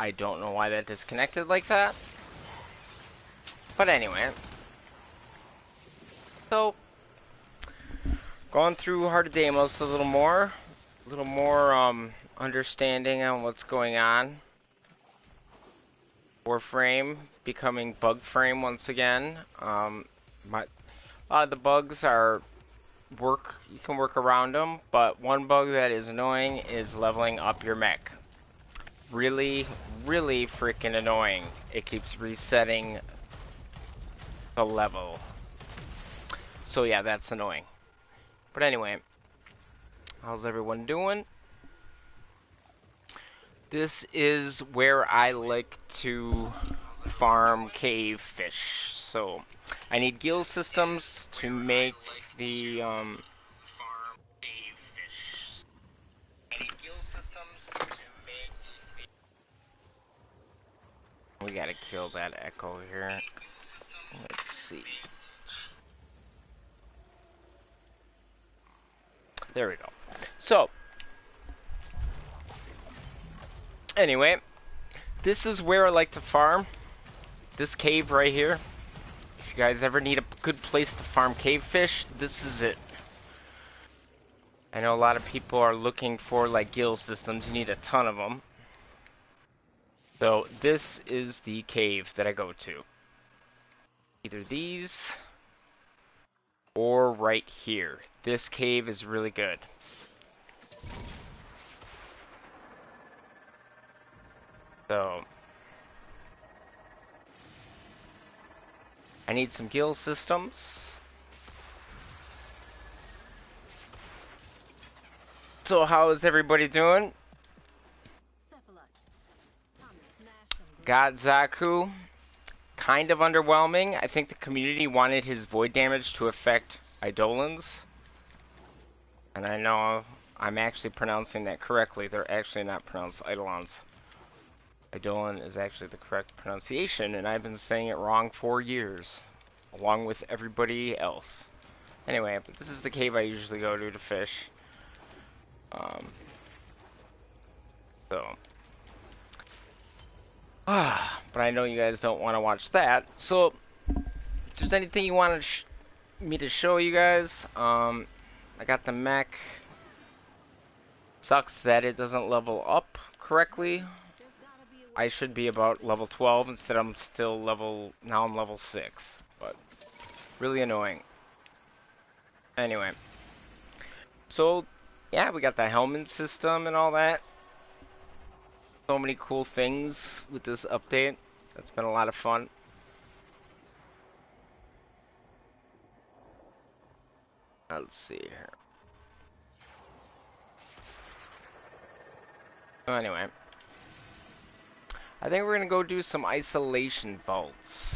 I don't know why that disconnected like that. But anyway. So, going through Heart of Deimos a little more. A little more, understanding on what's going on. Warframe becoming bug frame once again. A lot of the bugs are you can work around them, but one bug that is annoying is leveling up your mech. Really, really freaking annoying. It keeps resetting the level. So yeah, that's annoying. But anyway, how's everyone doing? This is where I like to farm cave fish. So I need gill systems to make the we gotta kill that echo here. Let's see. There we go. So anyway, this is where I like to farm. This cave right here. If you guys ever need a good place to farm cave fish, this is it. I know a lot of people are looking for like gill systems. You need a ton of them. So this is the cave that I go to. Either these or right here. This cave is really good. So I need some gill systems. So how is everybody doing? Got Zaku. Kind of underwhelming. I think the community wanted his void damage to affect Eidolons. And I know I'm actually pronouncing that correctly. They're actually not pronounced Eidolons. Eidolon is actually the correct pronunciation, and I've been saying it wrong for years, along with everybody else. Anyway, but this is the cave I usually go to fish. But I know you guys don't want to watch that. So, if there's anything you want me to show you guys, I got the mech. Sucks that it doesn't level up correctly. I should be about level 12 instead I'm still now I'm level 6. But, really annoying. Anyway. So, yeah, we got the Helminth system and all that. So many cool things with this update. That's been a lot of fun. Let's see here. So anyway, I think we're gonna go do some isolation vaults.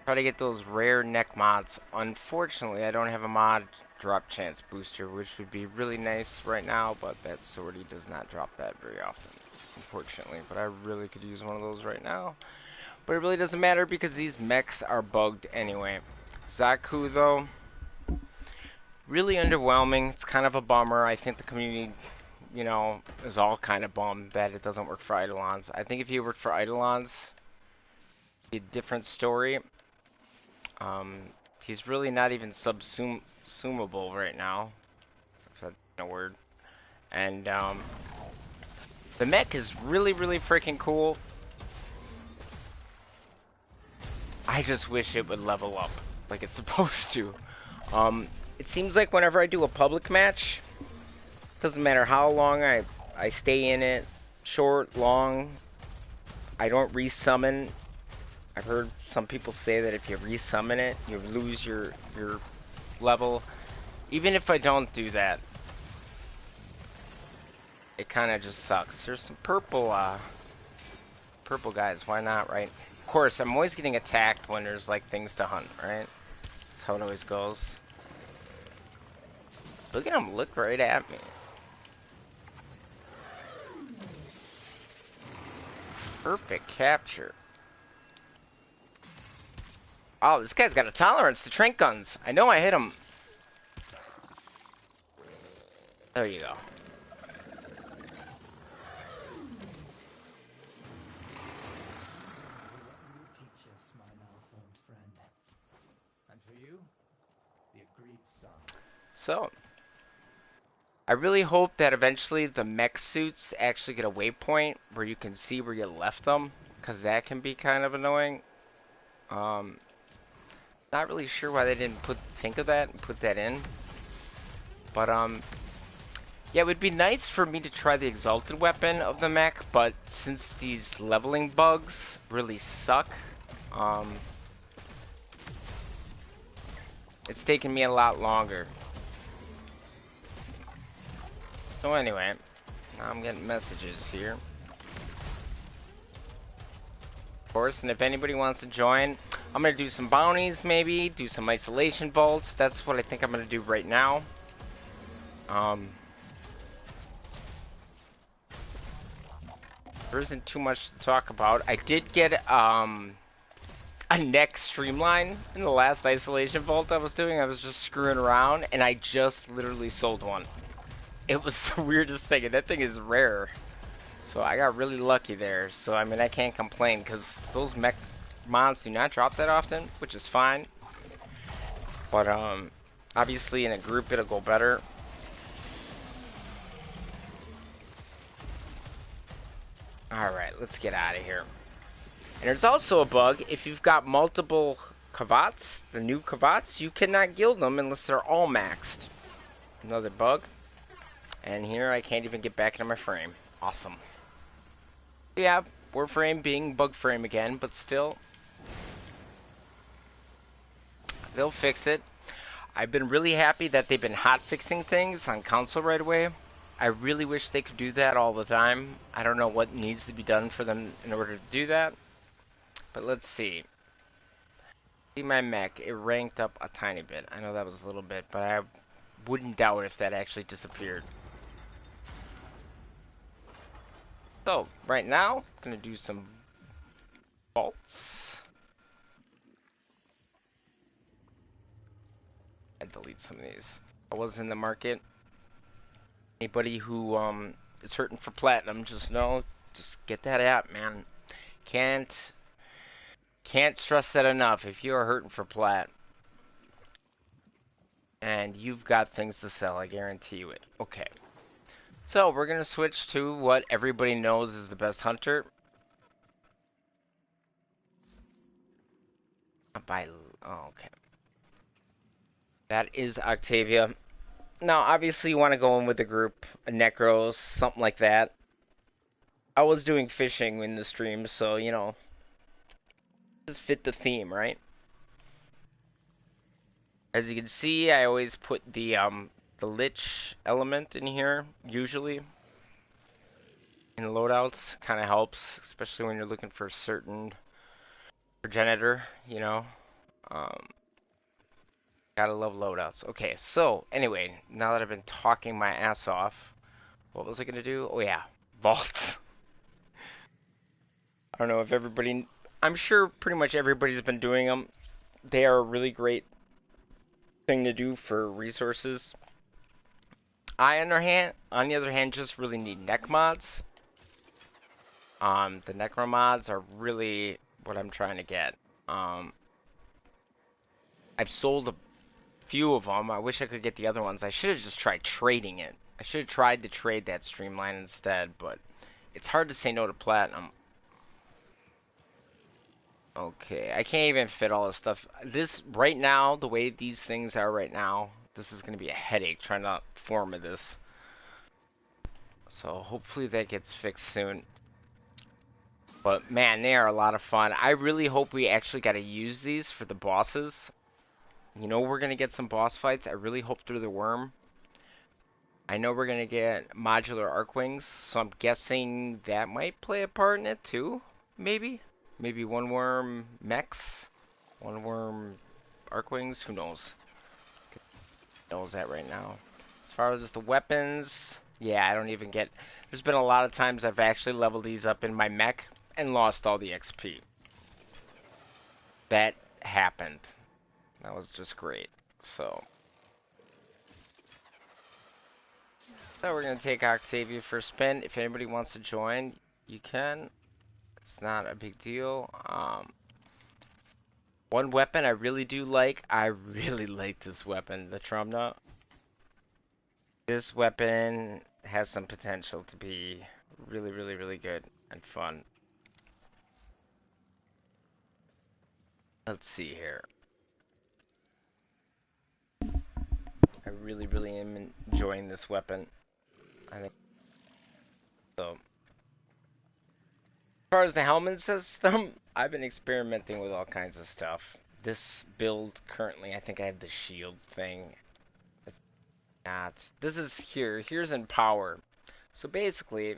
Try to get those rare neck mods. Unfortunately, I don't have a mod drop chance booster, which would be really nice right now, but that sortie does not drop that very often, unfortunately. But I really could use one of those right now. But it really doesn't matter because these mechs are bugged anyway. Zaku, though, really underwhelming. It's kind of a bummer. I think the community, you know, is all kind of bummed that it doesn't work for Eidolons. I think if you worked for Eidolons, it'd be a different story. He's really not even subsumable right now, if that's a word. And the mech is really, really freaking cool. I just wish it would level up like it's supposed to. It seems like whenever I do a public match, doesn't matter how long I stay in it, short, long, I don't resummon. I've heard some people say that if you resummon it, you lose your level. Even if I don't do that, it kind of just sucks. There's some purple purple guys. Why not, right? Of course, I'm always getting attacked when there's like things to hunt, right? That's how it always goes. Look at him look right at me. Perfect capture. Oh, this guy's got a tolerance to trank guns. I know I hit him. There you go. So, I really hope that eventually the mech suits actually get a waypoint where you can see where you left them, because that can be kind of annoying. Um, Not really sure why they didn't think of that and put that in. But yeah, it would be nice for me to try the exalted weapon of the mech, but since these leveling bugs really suck, um, it's taken me a lot longer. So anyway, now I'm getting messages here. Of course, and if anybody wants to join, I'm gonna do some bounties, maybe do some isolation vaults. That's what I think I'm gonna do right now. There isn't too much to talk about. I did get a neck streamline in the last isolation vault I was doing. I was just screwing around, and I just literally sold one. It was the weirdest thing, and that thing is rare. So I got really lucky there. So I mean, I can't complain because those mech mons do not drop that often, which is fine. But obviously in a group it'll go better. All right, let's get out of here. And there's also a bug if you've got multiple Kavats, the new Kavats, you cannot guild them unless they're all maxed. Another bug. And here I can't even get back into my frame. Awesome. Yeah, Warframe being bug frame again, but still, they'll fix it. I've been really happy that they've been hot fixing things on console right away. I really wish they could do that all the time. I don't know what needs to be done for them in order to do that. But let's see. See my mech, it ranked up a tiny bit. I know that was a little bit, but I wouldn't doubt if that actually disappeared. So, right now, I'm gonna do some vaults. I delete some of these. I was in the market. Anybody who is hurting for platinum, just get that app, man. Can't stress that enough. If you are hurting for plat, and you've got things to sell, I guarantee you it. Okay. So we're gonna switch to what everybody knows is the best hunter. Oh, okay. That is Octavia. Now, obviously, you want to go in with a group, a Necros, something like that. I was doing fishing in the stream, so, you know, just fit the theme, right? As you can see, I always put the Lich element in here, usually. In loadouts, kind of helps, especially when you're looking for a certain progenitor, you know. Um, Gotta love loadouts. Okay, so, anyway, now that I've been talking my ass off, what was I gonna do? Oh yeah, vaults. I don't know if everybody... I'm sure pretty much everybody's been doing them. They are a really great thing to do for resources. On the other hand, just really need neck mods. The necro mods are really what I'm trying to get. I've sold a few of them. I wish I could get the other ones. I should have just tried trading it. I should have tried to trade that streamline instead, but it's hard to say no to platinum. Okay, I can't even fit all this stuff. This, right now, the way these things are right now, this is going to be a headache trying to form of this. So hopefully that gets fixed soon. But man, they are a lot of fun. I really hope we actually got to use these for the bosses. You know we're going to get some boss fights. I really hope through the worm. I know we're going to get modular arc wings, so I'm guessing that might play a part in it too, maybe? Maybe one worm mechs, one worm arc wings, who knows? Knows that right now. As far as the weapons, yeah, I don't even get... There's been a lot of times I've actually leveled these up in my mech and lost all the XP. That happened. That was just great. So we're going to take Octavia for a spin. If anybody wants to join, you can. It's not a big deal. One weapon I really do like, I really like this weapon, the Trumna. This weapon has some potential to be really, really, really good and fun. Let's see here. I really, really am enjoying this weapon. I think so. As far as the Helminth system, I've been experimenting with all kinds of stuff. This build currently, I think I have the shield thing. It's not. This is here. Here's in power. So basically,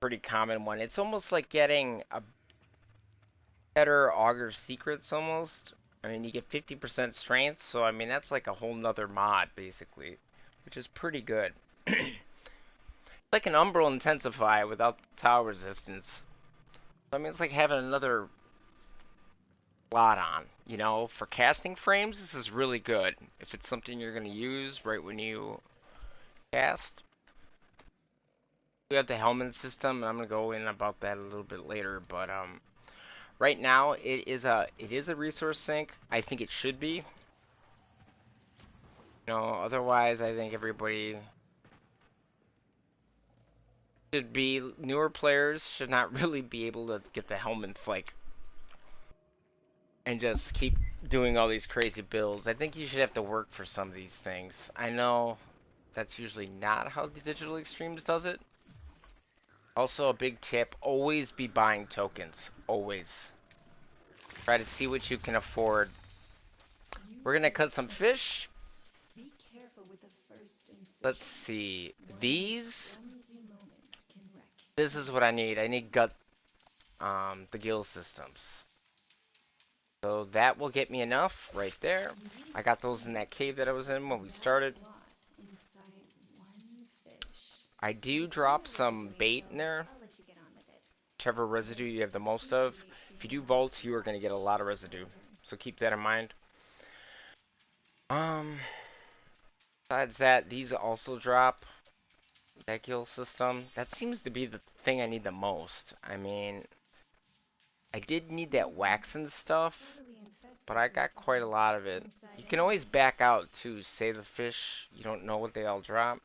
pretty common one. It's almost like getting a better Augur Secrets almost. I mean, you get 50% strength, so I mean, that's like a whole nother mod, basically, which is pretty good. Like an Umbral Intensify without tower resistance. I mean, it's like having another slot on, you know? For casting frames, this is really good. If it's something you're going to use right when you cast. We have the Helminth system, and I'm going to go in about that a little bit later, but, right now, it is a resource sink. I think it should be. You know, otherwise, I think everybody should be, newer players should not really be able to get the Helminth, like, and just keep doing all these crazy builds. I think you should have to work for some of these things. I know that's usually not how the Digital Extremes does it. Also, a big tip, always be buying tokens. Always. Try to see what you can afford. We're gonna cut some fish. Let's see. These. This is what I need. I need gut, the gill systems. So that will get me enough right there. I got those in that cave that I was in when we started. I do drop some bait in there. Whichever residue you have the most of. If you do vaults, you are going to get a lot of residue. So keep that in mind. Besides that, these also drop that gill system. That seems to be the thing I need the most. I mean, I did need that waxen stuff, but I got quite a lot of it. You can always back out to save the fish. You don't know what they all drop.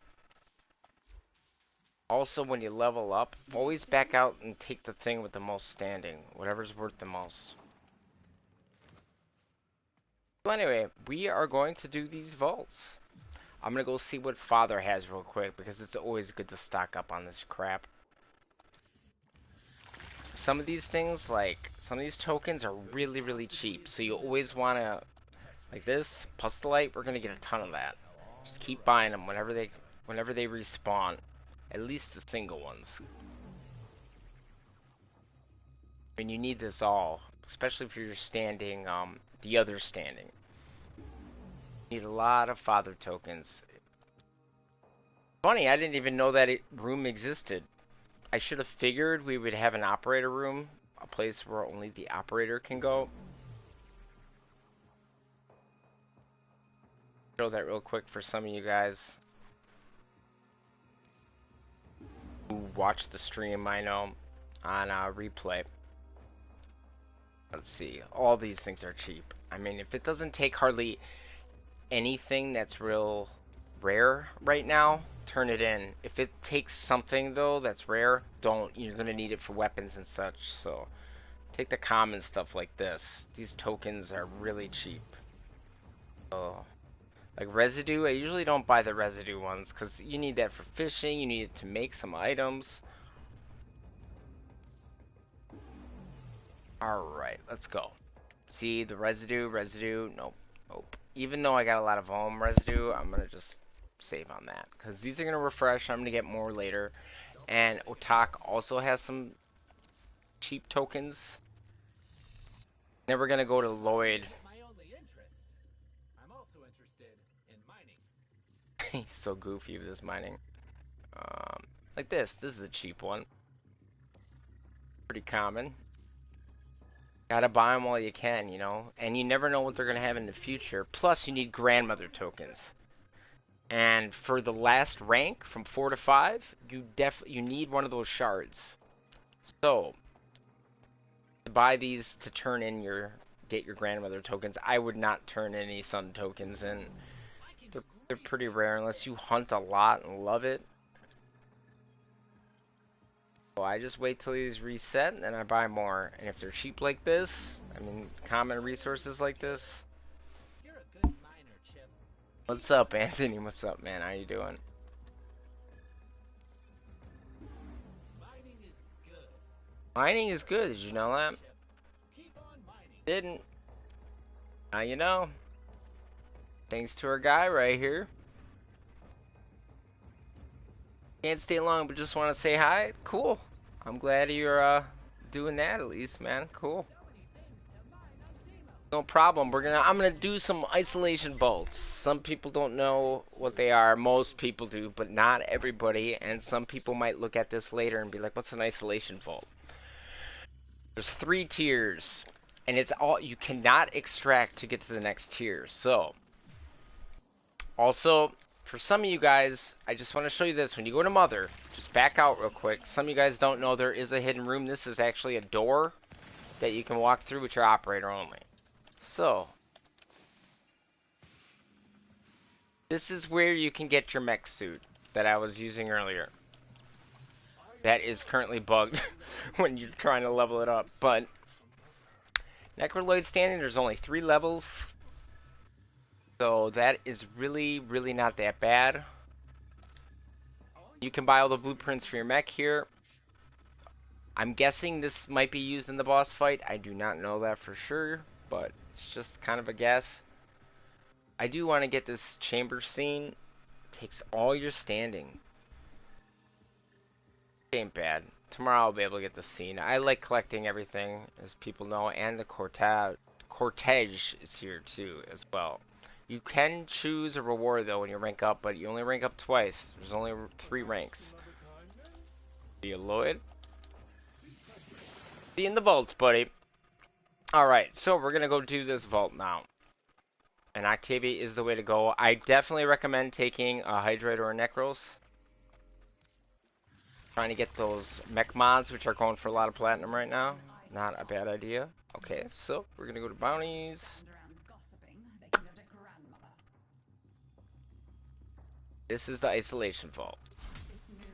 Also, when you level up, always back out and take the thing with the most standing. Whatever's worth the most. So anyway, we are going to do these vaults. I'm going to go see what Father has real quick, because it's always good to stock up on this crap. Some of these things, like, some of these tokens are really, really cheap. So you always want to, like this, Pustulite, we're going to get a ton of that. Just keep buying them whenever they respawn. At least the single ones. I mean, you need this all, especially if you're standing, the other standing. You need a lot of Father tokens. Funny, I didn't even know that room existed. I should have figured we would have an operator room, a place where only the operator can go. Show that real quick for some of you guys who watch the stream, I know, on replay. Let's see, all these things are cheap. I mean, if it doesn't take hardly anything that's real rare right now, turn it in. If it takes something though that's rare, don't. You're gonna need it for weapons and such. So take the common stuff like this. These tokens are really cheap. So like residue, I usually don't buy the residue ones because you need that for fishing. You need it to make some items. Alright, let's go. See the residue, nope, nope. Even though I got a lot of home residue, I'm gonna just save on that. Because these are gonna refresh, I'm gonna get more later. And Otak also has some cheap tokens. Then we're gonna go to Lloyd. I'm also interested in mining. He's so goofy with his mining. Like this is a cheap one. Pretty common. Gotta buy them while you can, you know, and you never know what they're gonna have in the future. Plus, you need grandmother tokens. And for the last rank, from 4 to 5, you need one of those shards. So, the to buy these to turn in get your grandmother tokens. I would not turn any sun tokens in. They're pretty rare unless you hunt a lot and love it. So I just wait till these reset and then I buy more. And if they're cheap like this, I mean common resources like this. You're a good miner, Chip. What's up, Anthony? What's up, man? How you doing? Mining is good. Mining is good. Did you know that? Keep on mining. Didn't. Now you know. Thanks to our guy right here. Can't stay long, but just want to say hi. Cool. I'm glad you're doing that at least, man. Cool. So many things to mine on Deimos. No problem. I'm gonna do some isolation bolts. Some people don't know what they are. Most people do, but not everybody. And some people might look at this later and be like, "What's an isolation bolt?" There's 3 tiers, and it's all you cannot extract to get to the next tier. So, also for some of you guys, I just want to show you this. When you go to Mother, just back out real quick. Some of you guys don't know there is a hidden room. This is actually a door that you can walk through with your operator only. So, this is where you can get your mech suit that I was using earlier. That is currently bugged when you're trying to level it up. But, Necroloid standing, there's only 3 levels. So that is really, really not that bad. You can buy all the blueprints for your mech here. I'm guessing this might be used in the boss fight. I do not know that for sure, but it's just kind of a guess. I do want to get this chamber scene. It takes all your standing. It ain't bad. Tomorrow I'll be able to get the scene. I like collecting everything, as people know, and the cortege is here too, as well. You can choose a reward though when you rank up, but you only rank up twice. There's only 3 ranks. See you, Lloyd. See you in the vaults, buddy. Alright, so we're gonna go do this vault now. And Octavia is the way to go. I definitely recommend taking a Hydrate or a Necros. Trying to get those mech mods, which are going for a lot of platinum right now. Not a bad idea. Okay, so we're gonna go to bounties. This is the isolation vault.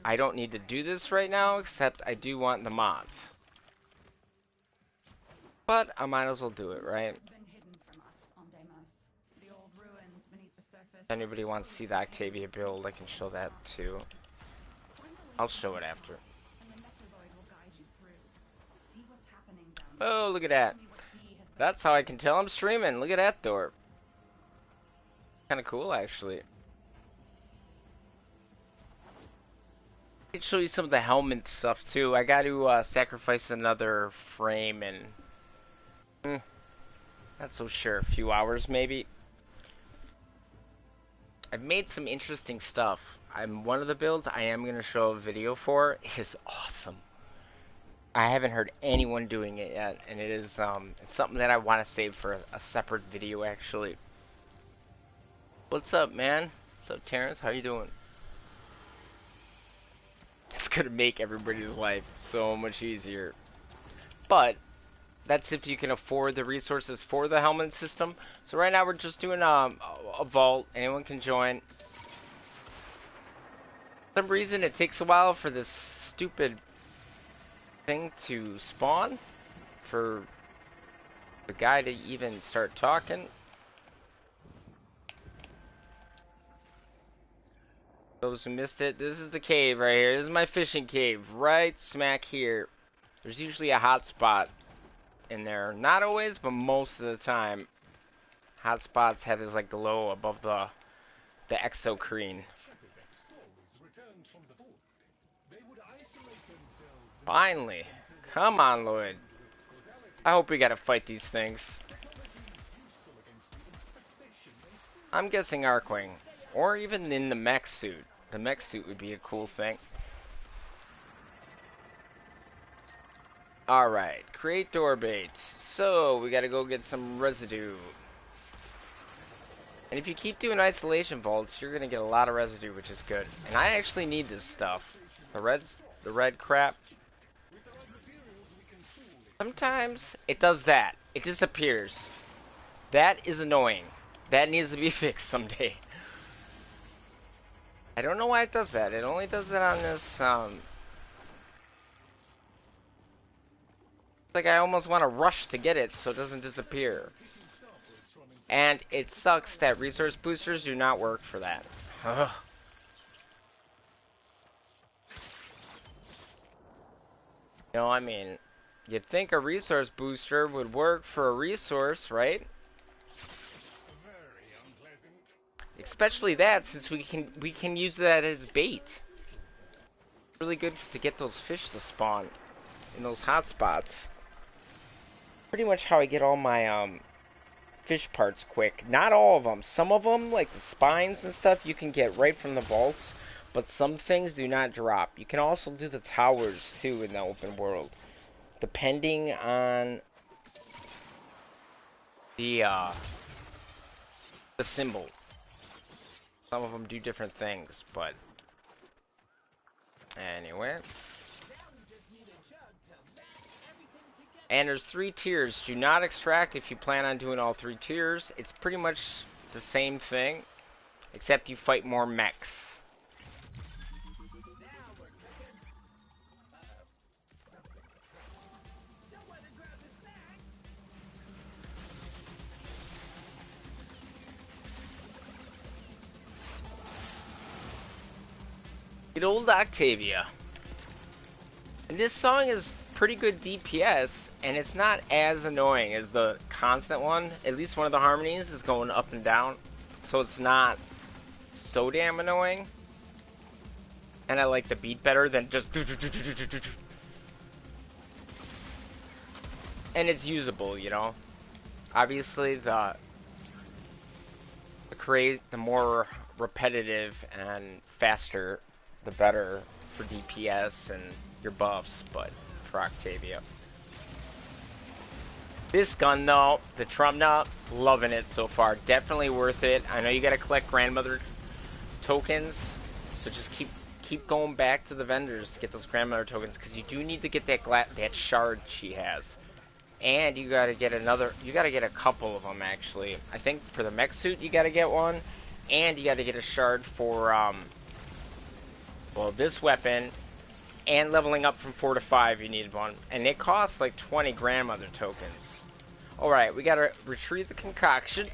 I don't need to do this right now, except I do want the mods. But I might as well do it, right? If anybody wants to see the Octavia build, I can show that too. I'll show it after. Oh, look at that. That's how I can tell I'm streaming. Look at that door. Kind of cool, actually. I can show you some of the Helminth stuff too. I got to sacrifice another frame and not so sure. A few hours maybe. I've made some interesting stuff. One of the builds I am gonna show a video for. It is awesome. I haven't heard anyone doing it yet, and it is it's something that I want to save for a separate video actually. What's up, man? What's up, Terrence? How you doing? It's gonna make everybody's life so much easier. But that's if you can afford the resources for the Helminth system. So right now we're just doing a vault. Anyone can join. For some reason it takes a while for this stupid thing to spawn. For the guy to even start talking. Those who missed it, this is the cave right here. This is my fishing cave, right smack here. There's usually a hot spot in there. Not always, but most of the time. Hot spots have this like glow above the exocrine. Finally. Come on, Lloyd. I hope we gotta fight these things. I'm guessing Archwing. Or even in the mech suit. The mech suit would be a cool thing. Alright, create door baits. So, we gotta go get some residue. And if you keep doing isolation vaults, you're gonna get a lot of residue, which is good. And I actually need this stuff. The red crap. Sometimes it does that. It disappears. That is annoying. That needs to be fixed someday. I don't know why it does that. It only does that on this, like I almost want to rush to get it so it doesn't disappear. And it sucks that resource boosters do not work for that. Ugh. You know, I mean, you'd think a resource booster would work for a resource, right? Especially that, since we can use that as bait. Really good to get those fish to spawn in those hot spots. Pretty much how I get all my fish parts quick. Not all of them. Some of them, like the spines and stuff, you can get right from the vaults, but some things do not drop. You can also do the towers too in the open world, depending on the symbol. Some of them do different things, but anyway. And there's 3 tiers. Do not extract if you plan on doing all 3 tiers. It's pretty much the same thing, except you fight more mechs. Good old Octavia. And this song is pretty good DPS, and it's not as annoying as the constant one. At least one of the harmonies is going up and down, so it's not so damn annoying. And I like the beat better than just... And it's usable, you know? Obviously, the craze, the more repetitive and faster, the better for DPS and your buffs, but for Octavia. This gun though, the Trumna, loving it so far. Definitely worth it. I know you gotta collect grandmother tokens, so just keep going back to the vendors to get those grandmother tokens, because you do need to get that shard she has. And you gotta get a couple of them actually. I think for the mech suit you gotta get one, and you gotta get a shard for well, this weapon, and leveling up from 4 to 5 you need one. And it costs like 20 grandmother tokens. Alright, we gotta retrieve the concoction.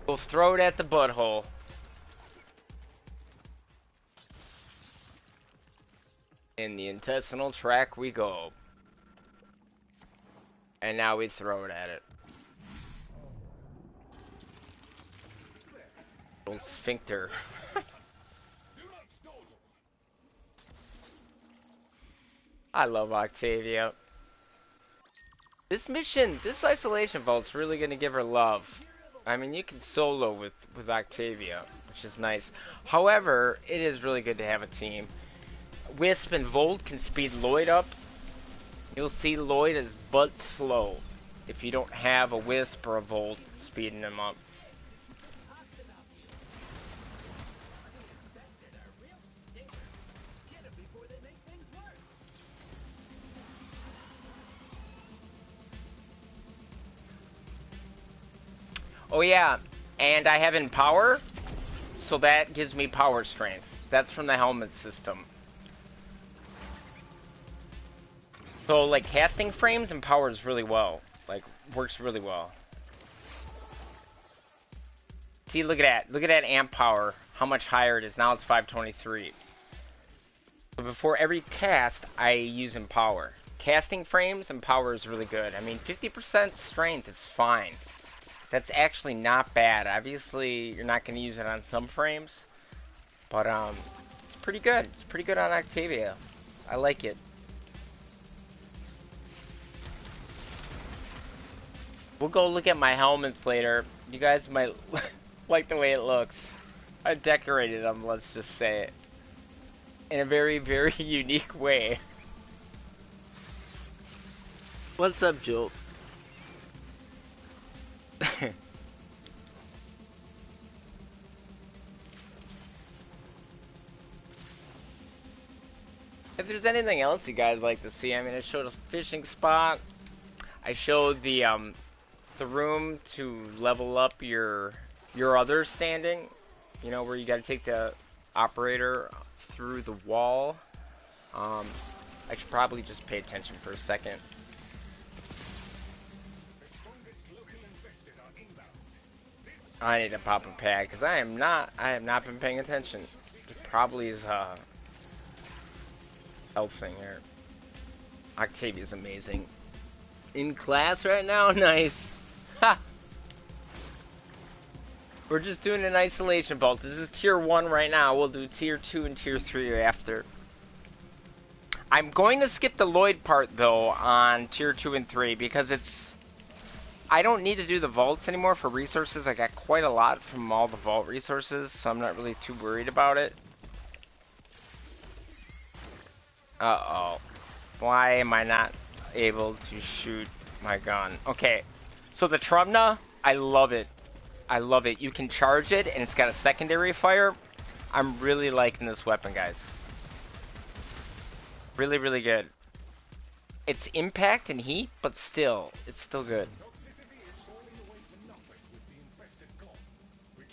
We'll throw it at the butthole. In the intestinal tract we go. And now we throw it at it. Old sphincter. I love Octavia. This mission, this isolation vault's really gonna give her love. I mean, you can solo with Octavia, which is nice. However, it is really good to have a team. Wisp and Volt can speed Lloyd up. You'll see Lloyd is but slow if you don't have a Wisp or a Volt speeding him up. Oh yeah, and I have Empower, so that gives me power strength. That's from the Helminth system. So like casting frames empowers really well. Like works really well. See, look at that. Look at that amp power. How much higher it is. Now it's 523. So before every cast, I use Empower. Casting frames, Empower is really good. I mean, 50% strength is fine. That's actually not bad. Obviously, you're not going to use it on some frames. But, it's pretty good. It's pretty good on Octavia. I like it. We'll go look at my Helminth later. You guys might like the way it looks. I decorated them, let's just say it. In a very, very unique way. What's up, Jolt? If there's anything else you guys like to see, I mean, I showed a fishing spot. I showed the room to level up your other standing. You know, where you got to take the operator through the wall. Um, I should probably just pay attention for a second. I need to pop a pad because I have not been paying attention. It probably is health thing here. Octavia's amazing. In class right now? Nice. Ha! We're just doing an isolation vault. This is tier 1 right now. We'll do tier 2 and tier 3 after. I'm going to skip the Lloyd part though on tier 2 and 3 because I don't need to do the vaults anymore for resources. I got quite a lot from all the vault resources, so I'm not really too worried about it. Uh-oh. Why am I not able to shoot my gun? Okay, so the Trumna, I love it. I love it. You can charge it, and it's got a secondary fire. I'm really liking this weapon, guys. Really, really good. It's impact and heat, but still, it's still good.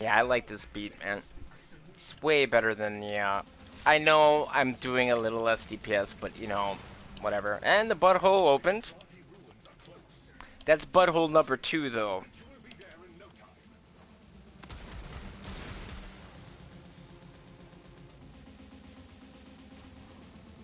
Yeah, I like this beat, man. It's way better than the, I know I'm doing a little less DPS, but, you know, whatever. And the butthole opened. That's butthole number 2, though.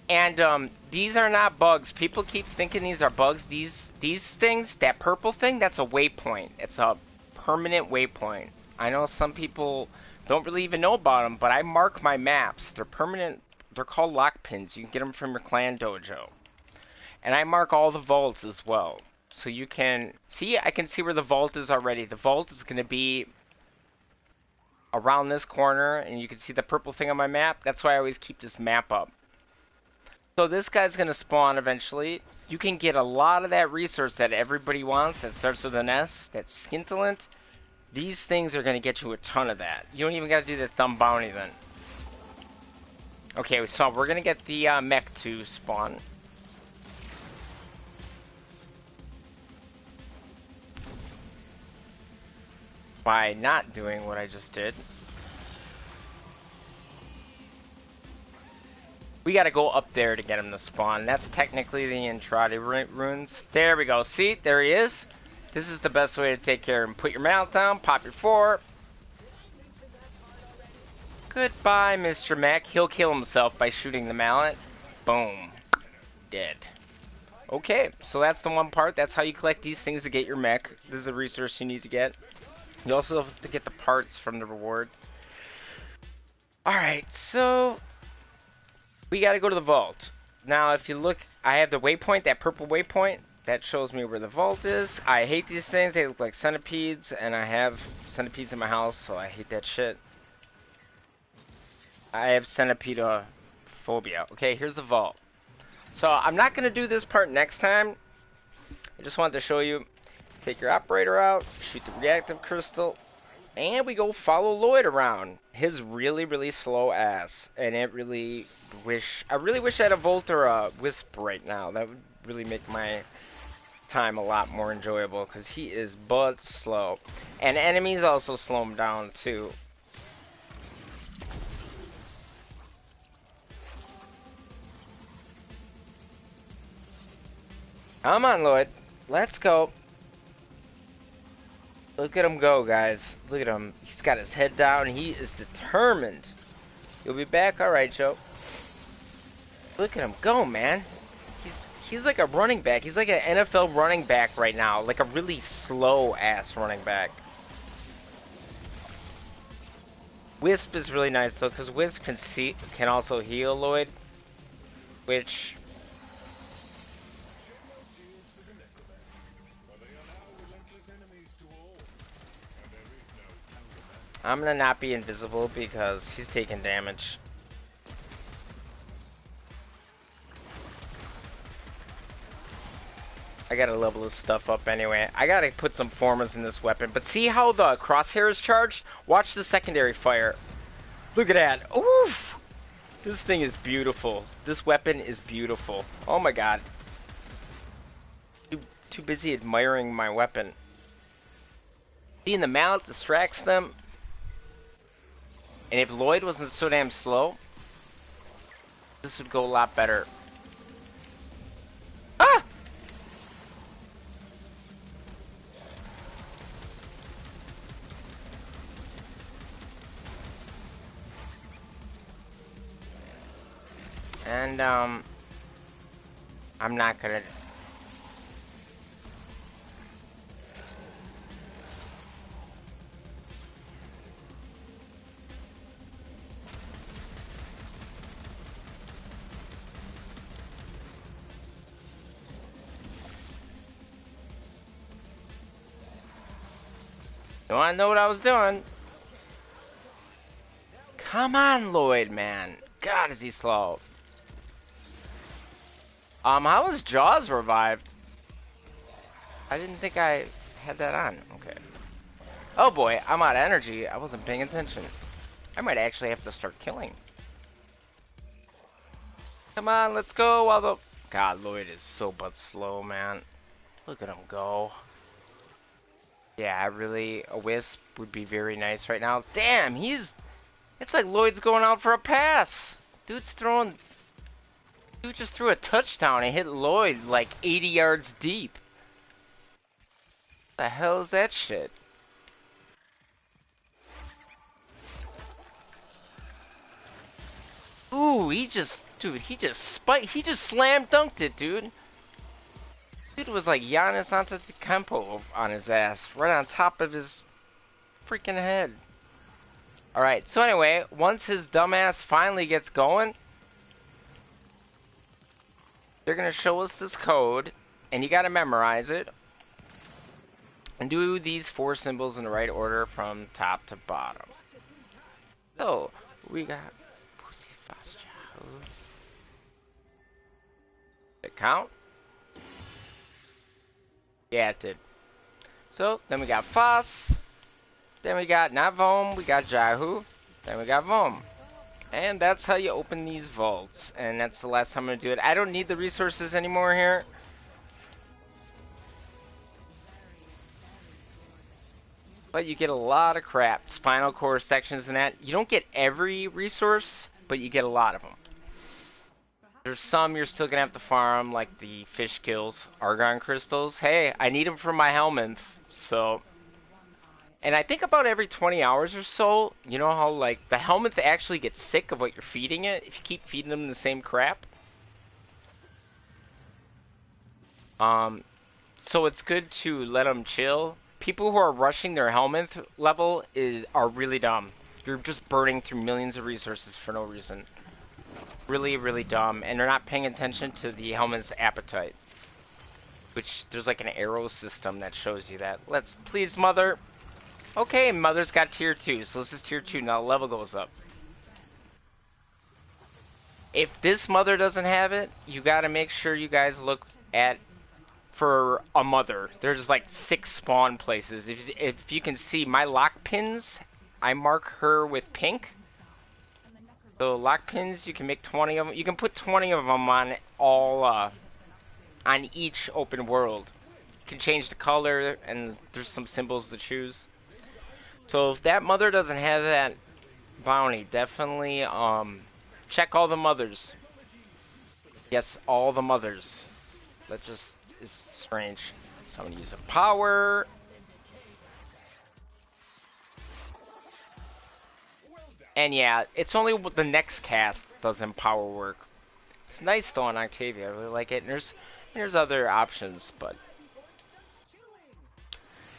And these are not bugs. People keep thinking these are bugs. These things, that purple thing, that's a waypoint. It's a permanent waypoint. I know some people don't really even know about them, but I mark my maps. They're permanent. They're called lock pins. You can get them from your clan dojo. And I mark all the vaults as well. So you can see, I can see where the vault is already. The vault is going to be around this corner, and you can see the purple thing on my map. That's why I always keep this map up. So this guy's going to spawn eventually. You can get a lot of that resource that everybody wants that starts with an S, that's scintillant. These things are going to get you a ton of that. You don't even got to do the thumb bounty then. Okay, so we're going to get the mech to spawn. By not doing what I just did. We gotta go up there to get him to spawn. That's technically the Entrade runes. There we go. See? There he is. This is the best way to take care of him. Put your mallet down, pop your 4. Goodbye, Mr. Mech. He'll kill himself by shooting the mallet. Boom. Dead. Okay, so that's the one part. That's how you collect these things to get your mech. This is a resource you need to get. You also have to get the parts from the reward. Alright, so we gotta go to the vault. Now, if you look, I have the waypoint, that purple waypoint. That shows me where the vault is. I hate these things. They look like centipedes, and I have centipedes in my house, so I hate that shit. I have centipede phobia. Okay, here's the vault. So, I'm not gonna do this part next time. I just wanted to show you. Take your operator out, shoot the reactive crystal, and we go follow Lloyd around. His really, really slow ass. And I really wish I had a Volt or a Wisp right now. That would really make my time a lot more enjoyable, because he is butt slow. And enemies also slow him down too. Come on, Lloyd. Let's go. Look at him go, guys. Look at him. He's got his head down. He is determined. You'll be back? Alright, Joe. Look at him go, man. He's like a running back. He's like an NFL running back right now. Like a really slow-ass running back. Wisp is really nice, though, because Wisp can also heal Lloyd. Which... I'm gonna not be invisible because he's taking damage. I gotta level this stuff up anyway. I gotta put some formas in this weapon. But see how the crosshair is charged? Watch the secondary fire. Look at that. Oof! This thing is beautiful. This weapon is beautiful. Oh my god. Too busy admiring my weapon. Seeing the mallet distracts them. And if Lloyd wasn't so damn slow, this would go a lot better. Ah! And, I'm not gonna... You wanna know what I was doing? Come on, Lloyd, man. God, is he slow. How was Jaws revived? I didn't think I had that on. Okay. Oh boy, I'm out of energy. I wasn't paying attention. I might actually have to start killing. Come on, let's go while the... God, Lloyd is so but slow, man. Look at him go. Yeah, really, a wisp would be very nice right now. Damn, he's... It's like Lloyd's going out for a pass. Dude's throwing... Dude just threw a touchdown and hit Lloyd like 80 yards deep. The hell is that shit? Ooh, he just... Dude, he just slam dunked it, dude. Dude was like Giannis Antetokounmpo on his ass. Right on top of his freaking head. Alright, so anyway, once his dumbass finally gets going, they're gonna show us this code, and you gotta memorize it. And do these 4 symbols in the right order from top to bottom. So, we got... Did it count? Yeah, it did. So, then we got Foss. Then we got not Vom, we got Jahu. Then we got Vom. And that's how you open these vaults. And that's the last time I'm going to do it. I don't need the resources anymore here. But you get a lot of crap. Spinal core sections and that. You don't get every resource, but you get a lot of them. There's some you're still going to have to farm, like the fish kills, argon crystals. Hey, I need them for my Helminth, so... And I think about every 20 hours or so, you know how, like, the Helminth actually gets sick of what you're feeding it, if you keep feeding them the same crap? So it's good to let them chill. People who are rushing their Helminth level are really dumb. You're just burning through millions of resources for no reason. Really, really dumb, and they're not paying attention to the Helminth's appetite. Which, there's like an arrow system that shows you that. Let's, please, Mother. Okay, Mother's got tier 2, so this is tier 2, now the level goes up. If this Mother doesn't have it, you gotta make sure you guys look at for a Mother. There's like 6 spawn places. If you can see my lock pins, I mark her with pink. So lock pins, you can make 20 of them. You can put 20 of them on all, on each open world. You can change the color, and there's some symbols to choose. So if that Mother doesn't have that bounty, definitely, check all the Mothers. Yes, all the Mothers. That just is strange. So I'm gonna use a power. And yeah, it's only the next cast does empower work. It's nice though on Octavia, I really like it. And there's other options, but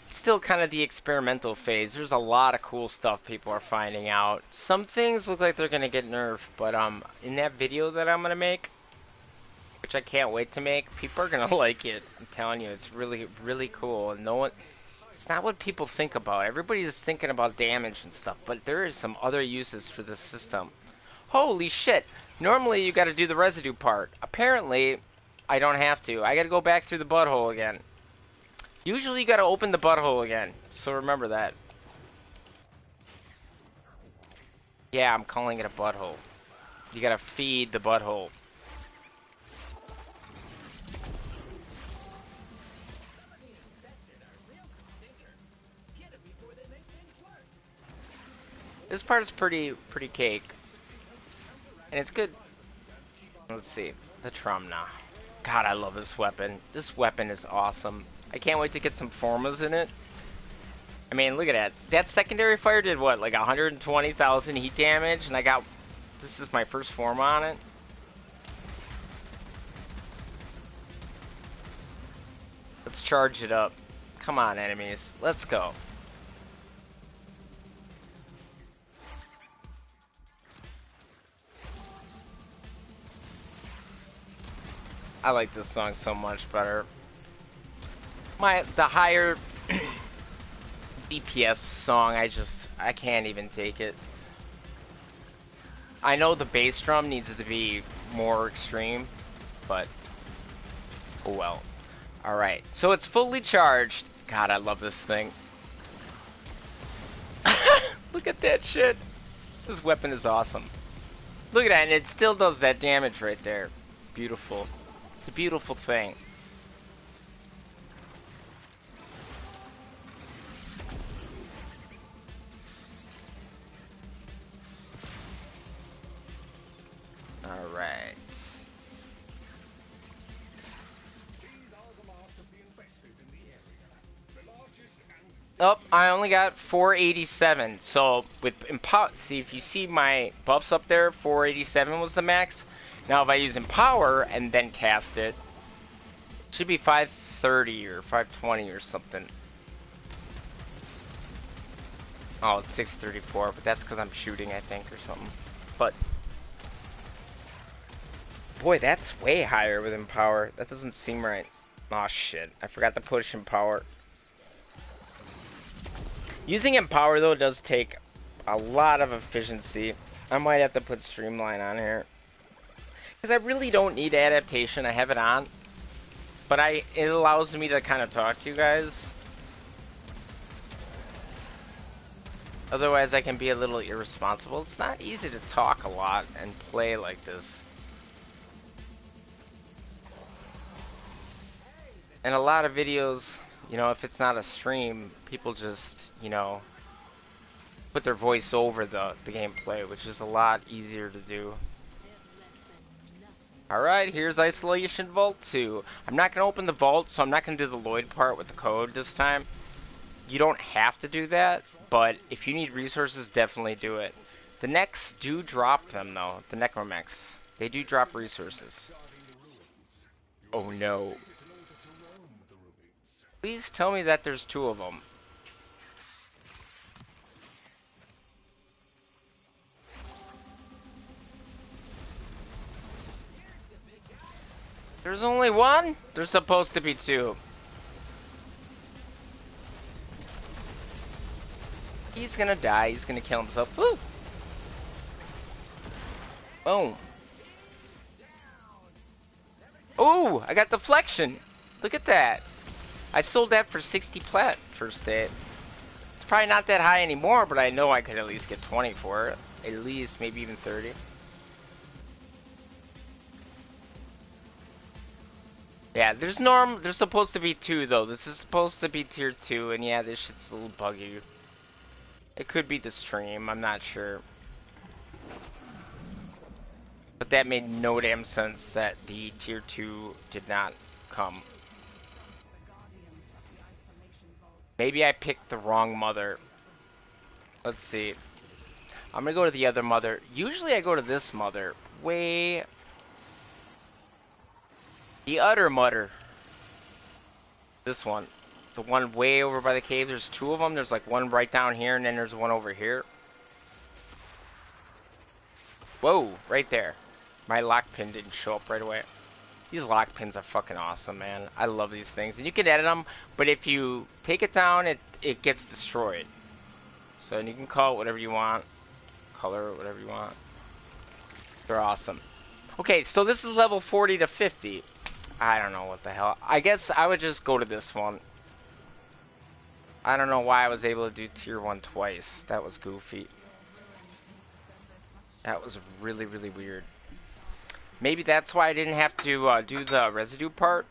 it's still kind of the experimental phase. There's a lot of cool stuff people are finding out. Some things look like they're gonna get nerfed, but in that video that I'm gonna make, which I can't wait to make, people are gonna like it. I'm telling you, it's really, really cool. And no one, it's not what people think about. Everybody's thinking about damage and stuff, but there is some other uses for this system. Holy shit! Normally you gotta do the residue part. Apparently, I don't have to. I gotta go back through the butthole again. Usually you gotta open the butthole again, so remember that. Yeah, I'm calling it a butthole. You gotta feed the butthole. This part is pretty cake. And it's good. Let's see. The Trumna. God, I love this weapon. This weapon is awesome. I can't wait to get some formas in it. I mean, look at that. That secondary fire did what? Like 120,000 heat damage, and I got... This is my first forma on it. Let's charge it up. Come on, enemies. Let's go. I like this song so much better. The higher DPS song, I can't even take it. I know the bass drum needs to be more extreme, but oh well. Alright, so it's fully charged. God, I love this thing. Look at that shit. This weapon is awesome. Look at that, and it still does that damage right there. Beautiful. It's a beautiful thing. Alright. Oh, I only got 487. So with Empower, see if you see my buffs up there, 487 was the max. Now if I use Empower and then cast it, it should be 530 or 520 or something. Oh, it's 634, but that's because I'm shooting, I think, or something. But boy, that's way higher with Empower. That doesn't seem right. Oh shit, I forgot to push Empower. Using Empower, though, does take a lot of efficiency. I might have to put Streamline on here. Because I really don't need adaptation. I have it on. But it allows me to kind of talk to you guys. Otherwise, I can be a little irresponsible. It's not easy to talk a lot and play like this. And a lot of videos, you know, if it's not a stream, people just, you know, put their voice over the gameplay, which is a lot easier to do. Alright, here's Isolation Vault 2. I'm not going to open the vault, so I'm not going to do the Lloyd part with the code this time. You don't have to do that, but if you need resources, definitely do it. The Necks do drop them, though. The Necromechs. They do drop resources. Oh no. Please tell me that there's 2 of them. There's only 1? There's supposed to be 2. He's gonna die. He's gonna kill himself. Woo! Boom. Ooh, I got deflection. Look at that. I sold that for 60 plat first day. It's probably not that high anymore, but I know I could at least get 20 for it. At least, maybe even 30. Yeah, there's supposed to be 2 though. This is supposed to be tier 2, and yeah, this shit's a little buggy. It could be the stream, I'm not sure. But that made no damn sense that the tier 2 did not come. Maybe I picked the wrong mother. Let's see. I'm gonna go to the other mother. Usually I go to this mother. The other mother. This one. The one way over by the cave. There's 2 of them. There's like one right down here, and then there's one over here. Whoa, right there. My lock pin didn't show up right away. These lock pins are fucking awesome, man. I love these things. And you can edit them, but if you take it down, it gets destroyed. So you can call it whatever you want. Color it whatever you want. They're awesome. Okay, so this is level 40 to 50. I don't know what the hell. I guess I would just go to this one. I don't know why I was able to do tier 1 twice. That was goofy. That was really, really weird. Maybe that's why I didn't have to do the residue part.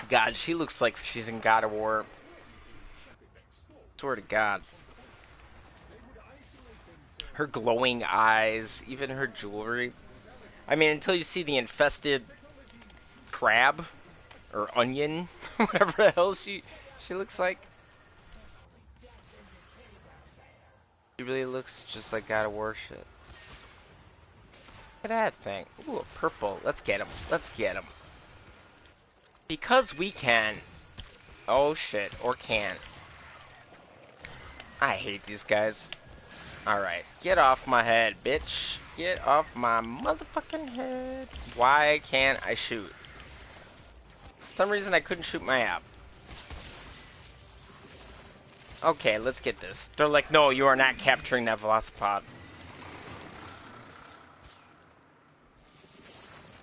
God, she looks like she's in God of War. Swear to God. Her glowing eyes, even her jewelry. I mean, until you see the infested crab or onion, whatever the hell she looks like. She really looks just like God of War shit. Look at that thing. Ooh, purple. Let's get him. Let's get him. Because we can. Oh shit, or can't. I hate these guys. Alright, get off my head, bitch. Get off my motherfucking head. Why can't I shoot? For some reason I couldn't shoot my app. Okay, let's get this. They're like, no, you are not capturing that Velocipod.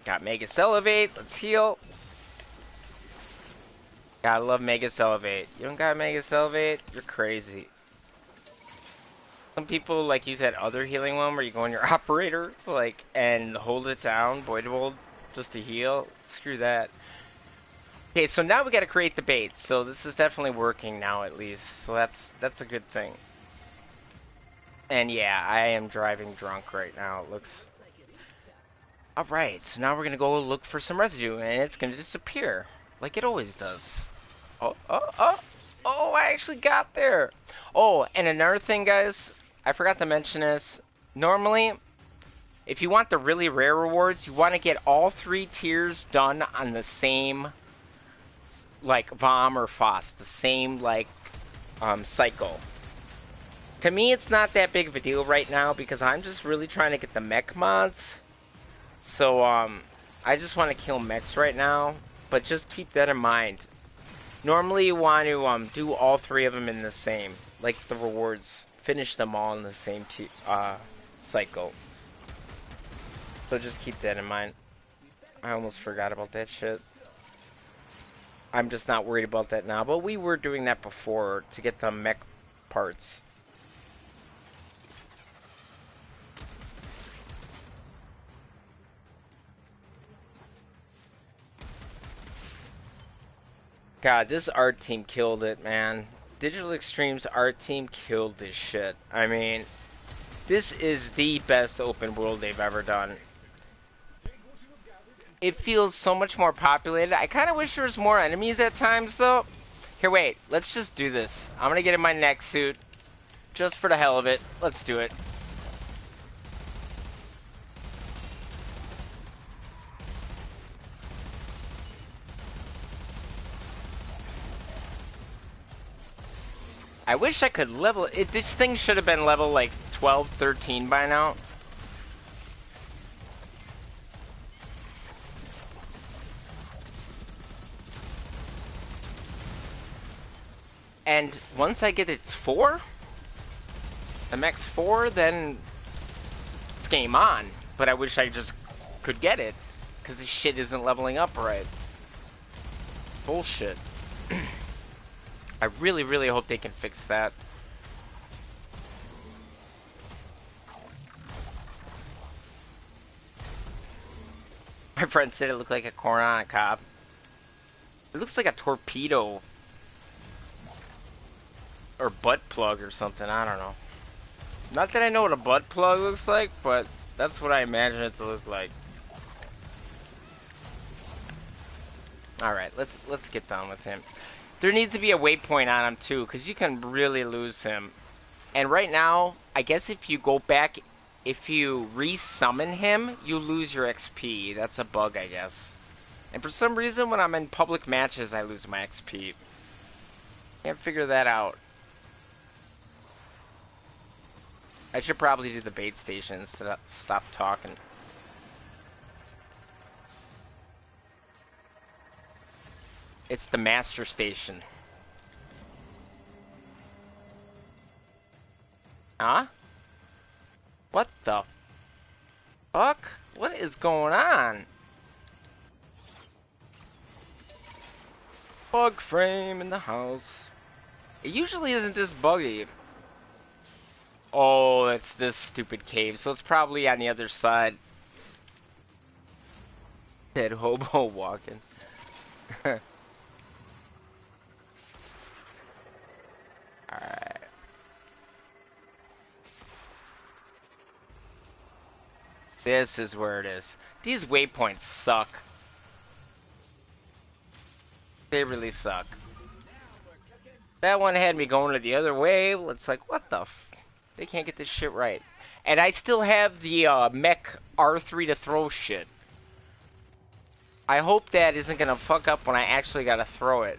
Got Magus Elevate, let's heal. Gotta love Magus Elevate. You don't got Magus Elevate? You're crazy. Some people like use that other healing one where you go on your operator, like, and hold it down, void hold, just to heal. Screw that. Okay, so now we gotta create the bait. So this is definitely working now, at least. So that's a good thing. And yeah, I am driving drunk right now. It looks. Alright, so now we're gonna go look for some residue, and it's gonna disappear. Like it always does. Oh, oh, oh! Oh, I actually got there! Oh, and another thing, guys, I forgot to mention this. Normally, if you want the really rare rewards, you want to get all 3 tiers done on the same, like, VOM or FOSS, the same, like, cycle. To me, it's not that big of a deal right now, because I'm just really trying to get the mech mods. So, I just want to kill mechs right now, but just keep that in mind. Normally, you want to do all 3 of them in the same, like the rewards. Finish them all in the same cycle. So just keep that in mind. I almost forgot about that shit. I'm just not worried about that now, but we were doing that before to get the mech parts. God, this art team killed it, man. Digital Extreme's art team killed this shit. I mean, this is the best open world they've ever done. It feels so much more populated. I kind of wish there was more enemies at times, though. Here, wait. Let's just do this. I'm gonna get in my neck suit. Just for the hell of it. Let's do it. I wish I could level it. This thing should have been level like 12, 13 by now. And once I get its 4, the max 4, then it's game on. But I wish I just could get it, because this shit isn't leveling up right. Bullshit. I really, really hope they can fix that. My friend said it looked like a corn on a cob. It looks like a torpedo. Or butt plug or something, I don't know. Not that I know what a butt plug looks like, but that's what I imagine it to look like. Alright, let's get done with him. There needs to be a waypoint on him too, because you can really lose him. And right now, I guess if you go back, if you re-summon him, you lose your XP. That's a bug, I guess. And for some reason, when I'm in public matches, I lose my XP. Can't figure that out. I should probably do the bait station instead of stop talking. It's the master station. Huh? What the fuck? What is going on? Bug frame in the house. It usually isn't this buggy. Oh, it's this stupid cave, so it's probably on the other side. Dead hobo walking. Alright. This is where it is. These waypoints suck. They really suck. That one had me going to the other way. It's like, what the f... They can't get this shit right. And I still have the mech R3 to throw shit. I hope that isn't gonna fuck up when I actually gotta throw it.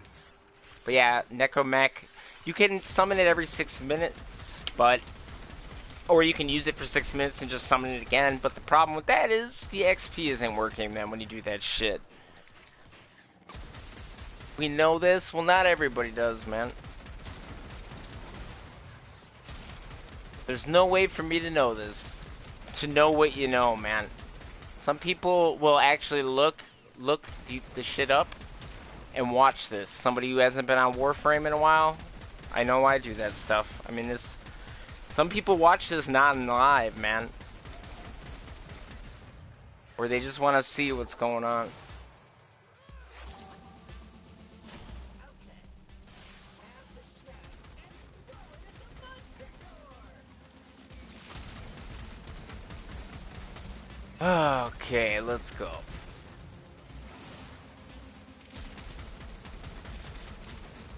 But yeah, Necromech, you can summon it every 6 minutes, but... Or you can use it for 6 minutes and just summon it again, but the problem with that is the XP isn't working then when you do that shit. We know this? Well, not everybody does, man. There's no way for me to know this. To know what you know, man. Some people will actually look the shit up and watch this. Somebody who hasn't been on Warframe in a while. I know I do that stuff. I mean, this... Some people watch this not in live, man. Or they just want to see what's going on. Okay, let's go.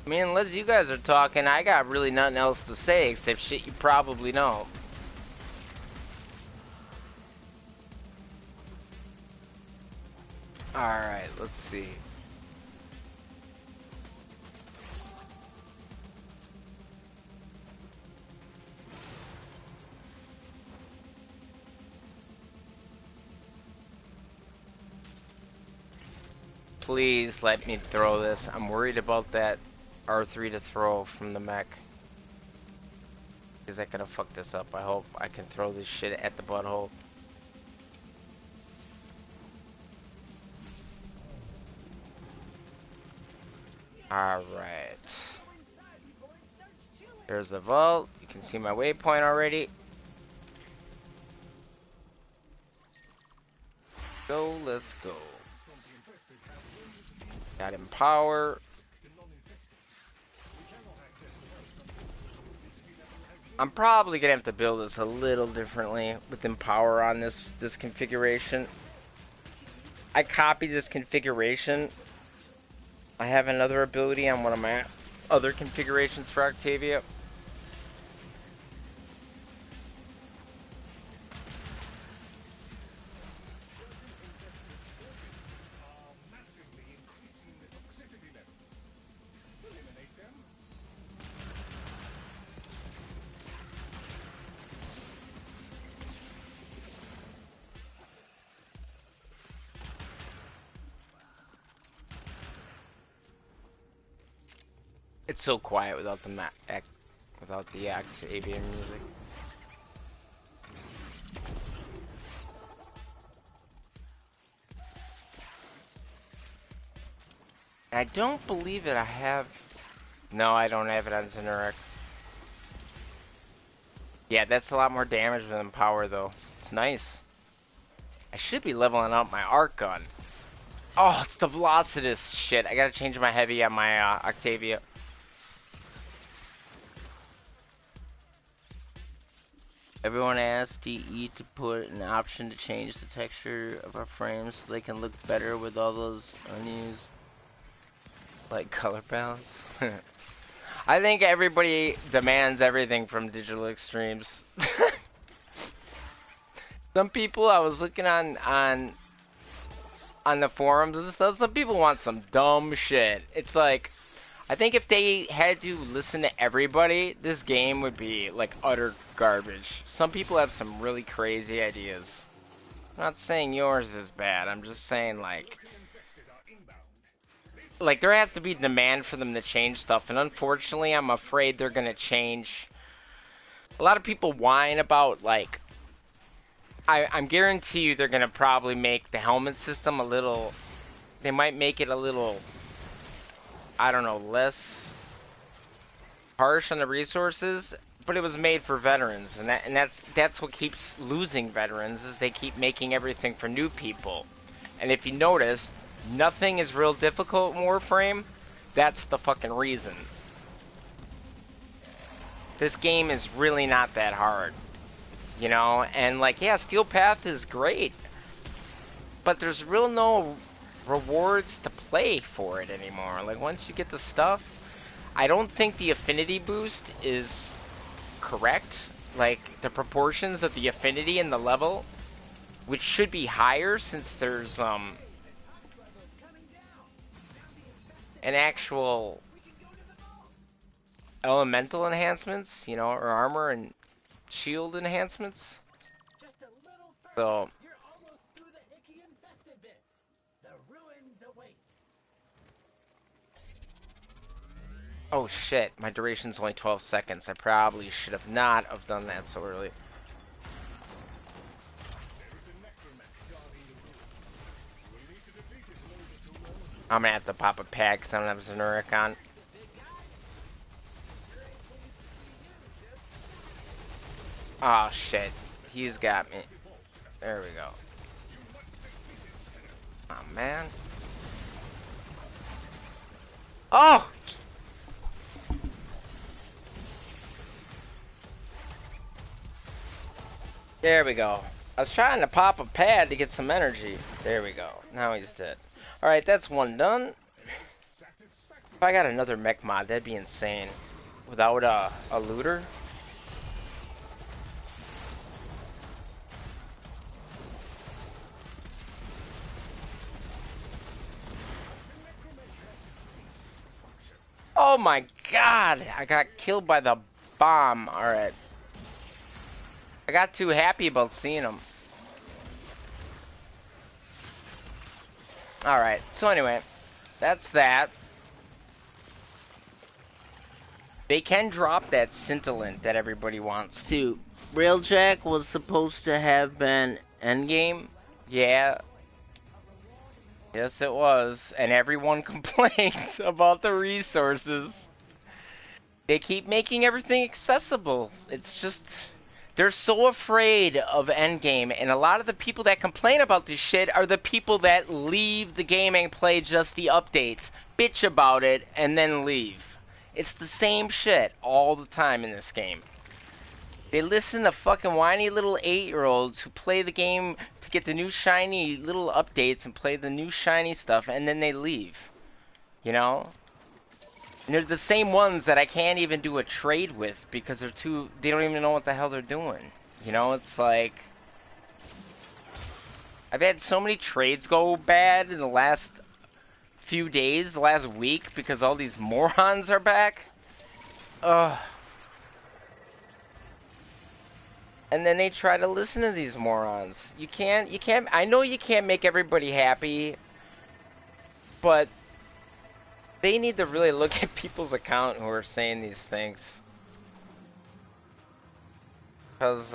I mean, unless you guys are talking, I got really nothing else to say except shit you probably know. Alright, let's see. Please let me throw this. I'm worried about that R3 to throw from the mech. Is that gonna fuck this up? I hope I can throw this shit at the butthole. Alright. There's the vault. You can see my waypoint already. Go, let's go. Got Empower. I'm probably gonna have to build this a little differently with Empower on this configuration. I copied this configuration. I have another ability on one of my other configurations for Octavia. It's so quiet without the Octavia music. I don't believe that I have... No, I don't have it on Zenurek. Yeah, that's a lot more damage than Empower, though. It's nice. I should be leveling up my arc gun. Oh, it's the Velocitus shit. I gotta change my heavy on my Octavia. Everyone asked DE to put an option to change the texture of our frames so they can look better with all those unused, like, color balance. I think everybody demands everything from Digital Extremes. Some people, I was looking on the forums and stuff, some people want some dumb shit. It's like, I think if they had to listen to everybody, this game would be, like, utter garbage. Some people have some really crazy ideas. I'm not saying yours is bad, I'm just saying, like, there has to be demand for them to change stuff, and unfortunately, I'm afraid they're gonna change. A lot of people whine about, like, I'm guarantee you they're gonna probably make the helmet system a little, they might make it a little, I don't know, less harsh on the resources, but it was made for veterans, and that's what keeps losing veterans, is they keep making everything for new people. And if you notice, nothing is real difficult in Warframe. That's the fucking reason. This game is really not that hard, you know? And like, yeah, Steel Path is great, but there's real no rewards to play for it anymore. Like, once you get the stuff, I don't think the affinity boost is correct. Like, the proportions of the affinity and the level, which should be higher since there's an actual elemental enhancements, you know, or armor and shield enhancements. Just a little further. So, You're almost through the icky infested bits. The ruins await. oh shit, my duration's only 12 seconds. I probably should have not have done that so early. I'm gonna have to pop a pad because I don't have Zenuric on. Oh shit, he's got me. There we go. Oh man. Oh! There we go. I was trying to pop a pad to get some energy. There we go. Now he's dead. Alright, that's one done. If I got another mech mod, that'd be insane. Without a looter. Oh my god! I got killed by the bomb. Alright. I got too happy about seeing him. Alright, so anyway, that's that. They can drop that scintillant that everybody wants too. Railjack was supposed to have been endgame. Yeah. Yes, it was. And everyone complained about the resources. They keep making everything accessible. It's just... they're so afraid of endgame, and a lot of the people that complain about this shit are the people that leave the game and play just the updates, bitch about it, and then leave. It's the same shit all the time in this game. They listen to fucking whiny little 8-year-olds who play the game to get the new shiny little updates and play the new shiny stuff, and then they leave. You know? And they're the same ones that I can't even do a trade with because they don't even know what the hell they're doing. You know, it's like, I've had so many trades go bad in the last few days, the last week, because all these morons are back. Ugh. And then they try to listen to these morons. You can't, I know you can't make everybody happy, but they need to really look at people's account who are saying these things. Because,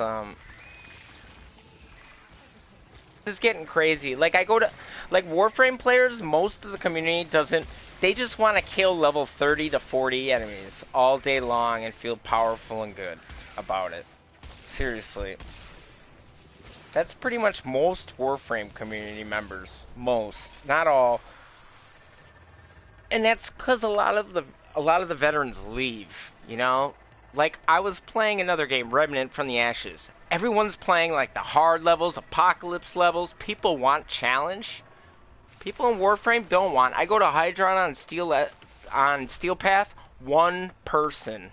this is getting crazy. Like, I go to, like, Warframe players, most of the community doesn't, they just want to kill level 30 to 40 enemies all day long and feel powerful and good about it. Seriously. That's pretty much most Warframe community members. Most. Not all. And that's because a lot of the veterans leave, you know? Like, I was playing another game, Remnant from the Ashes. Everyone's playing, like, the hard levels, apocalypse levels. People want challenge. People in Warframe don't want. I go to Hydron on Steel Path, one person.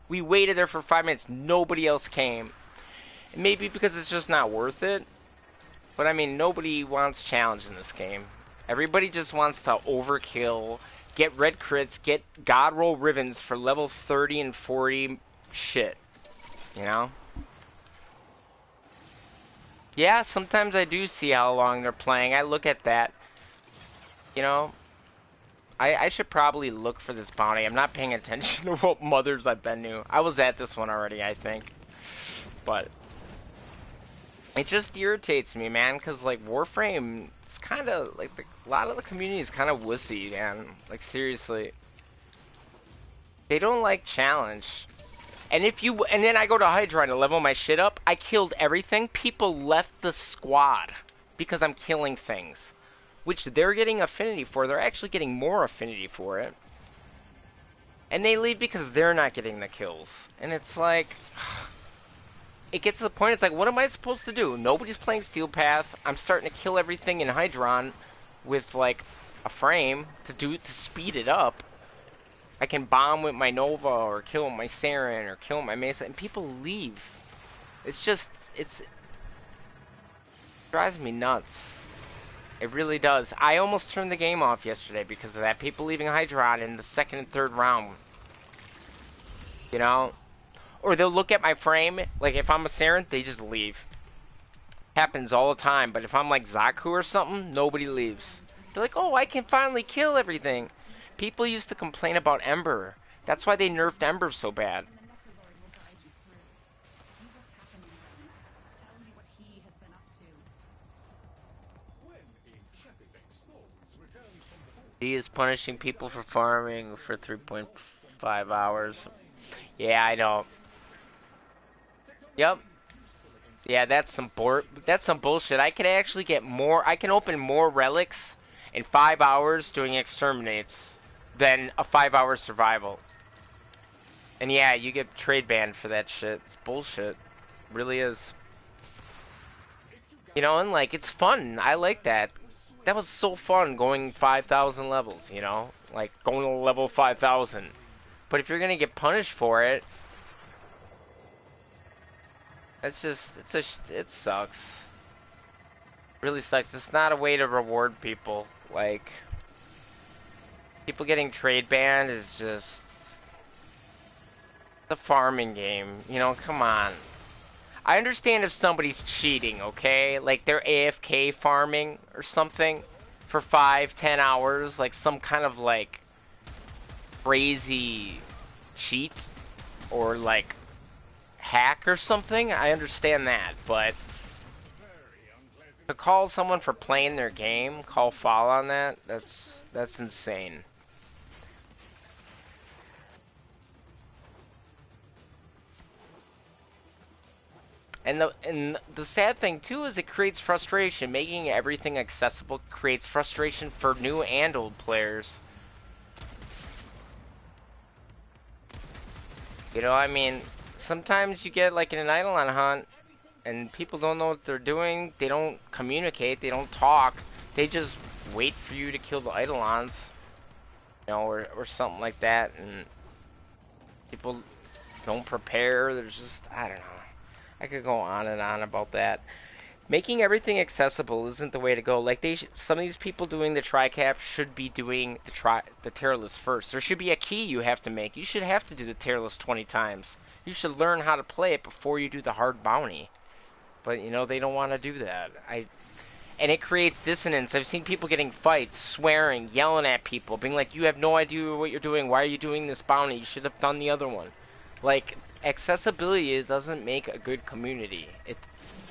We waited there for 5 minutes. Nobody else came. Maybe because it's just not worth it. But, I mean, nobody wants challenge in this game. Everybody just wants to overkill, get red crits, get god roll ribbons for level 30 and 40 shit. You know? Yeah, sometimes I do see how long they're playing. I look at that. You know? I should probably look for this bounty. I'm not paying attention to what mothers I've been to. I was at this one already, I think. But it just irritates me, man, because, like, Warframe, it's kind of, like, a lot of the community is kind of wussy, man. Like, seriously. They don't like challenge. And and then I go to Hydra to level my shit up. I killed everything. People left the squad because I'm killing things, which they're getting affinity for. They're actually getting more affinity for it. And they leave because they're not getting the kills. And it's like, it gets to the point, it's like, what am I supposed to do? Nobody's playing Steel Path. I'm starting to kill everything in Hydron with, like, a frame to speed it up. I can bomb with my Nova, or kill with my Saren, or kill with my Mesa, and people leave. It's just, it drives me nuts. It really does. I almost turned the game off yesterday because of that. People leaving Hydron in the second and third round. You know? Or they'll look at my frame, like if I'm a Saren, they just leave. Happens all the time, but if I'm like Zaku or something, nobody leaves. They're like, oh, I can finally kill everything. People used to complain about Ember. That's why they nerfed Ember so bad. He is punishing people for farming for 3.5 hours. Yeah, I know. Yep. Yeah, that's some bullshit. I can actually get more. I can open more relics in 5 hours doing exterminates than a 5-hour survival. And yeah, you get trade banned for that shit. It's bullshit. It really is. You know, and like, it's fun. I like that. That was so fun going 5,000 levels, you know? Like, going to level 5,000. But if you're gonna get punished for it, it's just, it sucks. Really sucks. It's not a way to reward people. Like, people getting trade banned is just the farming game. You know, come on. I understand if somebody's cheating, okay? Like, they're AFK farming or something for 5-10 hours. Like, some kind of, like, crazy cheat or, like, hack or something. I understand that, but to call someone for playing their game, call foul on that, that's insane. And the sad thing too is it creates frustration. Making everything accessible creates frustration for new and old players. You know, I mean, sometimes you get like in an Eidolon hunt and people don't know what they're doing, they don't communicate, they don't talk, they just wait for you to kill the Eidolons, you know, or something like that, and people don't prepare. There's just, I don't know. I could go on and on about that. Making everything accessible isn't the way to go. Like, some of these people doing the tri-cap should be doing the tier list first. There should be a key you have to make. You should have to do the tier list 20 times. You should learn how to play it before you do the hard bounty. But, you know, they don't want to do that. And it creates dissonance. I've seen people getting fights, swearing, yelling at people, being like, you have no idea what you're doing. Why are you doing this bounty? You should have done the other one. Like, accessibility doesn't make a good community. It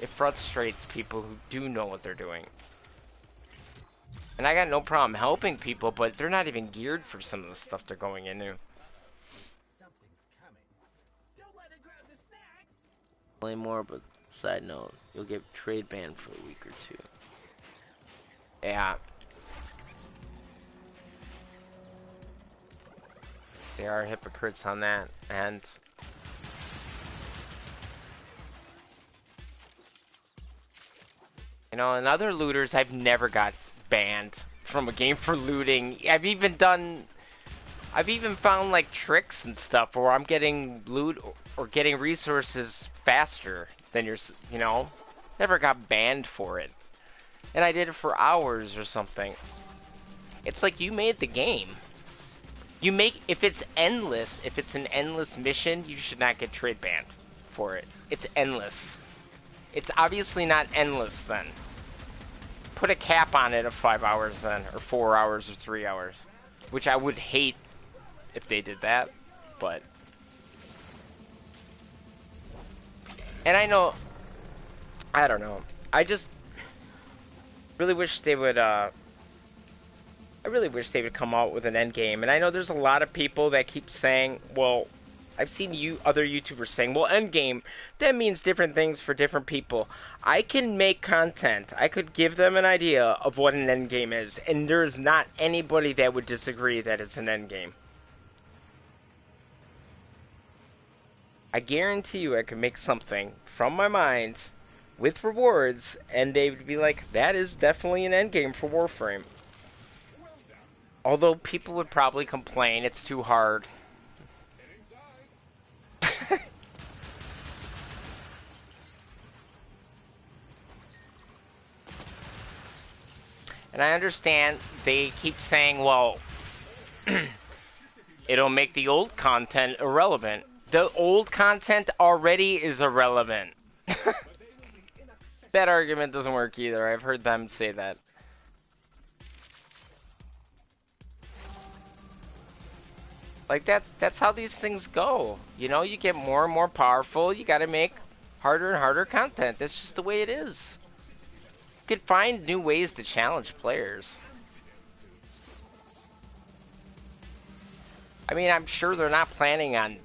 frustrates people who do know what they're doing. And I got no problem helping people, but they're not even geared for some of the stuff they're going into. Something's coming. Don't let it grab the snacks. Play more, but side note, you'll get trade banned for a week or two. Yeah. They are hypocrites on that, and you know, and other looters, I've never got banned from a game for looting. I've even found like tricks and stuff where I'm getting loot or getting resources faster than you know, never got banned for it. And I did it for hours or something. It's like, you made the game. If it's endless, if it's an endless mission, you should not get trade banned for it. It's endless. It's obviously not endless then. Put a cap on it of 5 hours then, or 4 hours or 3 hours. Which I would hate if they did that, but... And I know... I don't know. I just... really wish they would, I really wish they would come out with an end game. And I know there's a lot of people that keep saying, well, I've seen other YouTubers saying, well, endgame, that means different things for different people. I can make content. I could give them an idea of what an endgame is, and there's not anybody that would disagree that it's an endgame. I guarantee you I could make something from my mind with rewards, and they would be like, that is definitely an endgame for Warframe. Although people would probably complain it's too hard. And I understand they keep saying, well, it'll make the old content irrelevant. The old content already is irrelevant. That argument doesn't work either. I've heard them say that. Like, that's how these things go. You know, you get more and more powerful, you gotta make harder and harder content. That's just the way it is. You could find new ways to challenge players. I mean, I'm sure they're not planning on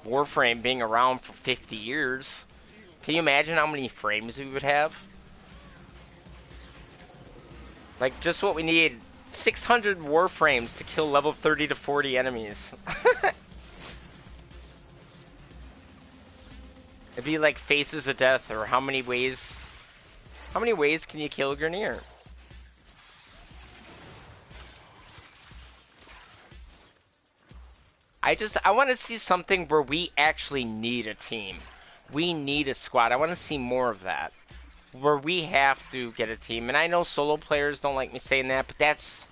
Warframe being around for 50 years. Can you imagine how many frames we would have? Like, just what we need, 600 Warframes to kill level 30 to 40 enemies. It'd be like Faces of Death, or how many ways can you kill Grineer? I want to see something where we actually need a team. We need a squad. I want to see more of that. Where we have to get a team. And I know solo players don't like me saying that, but that's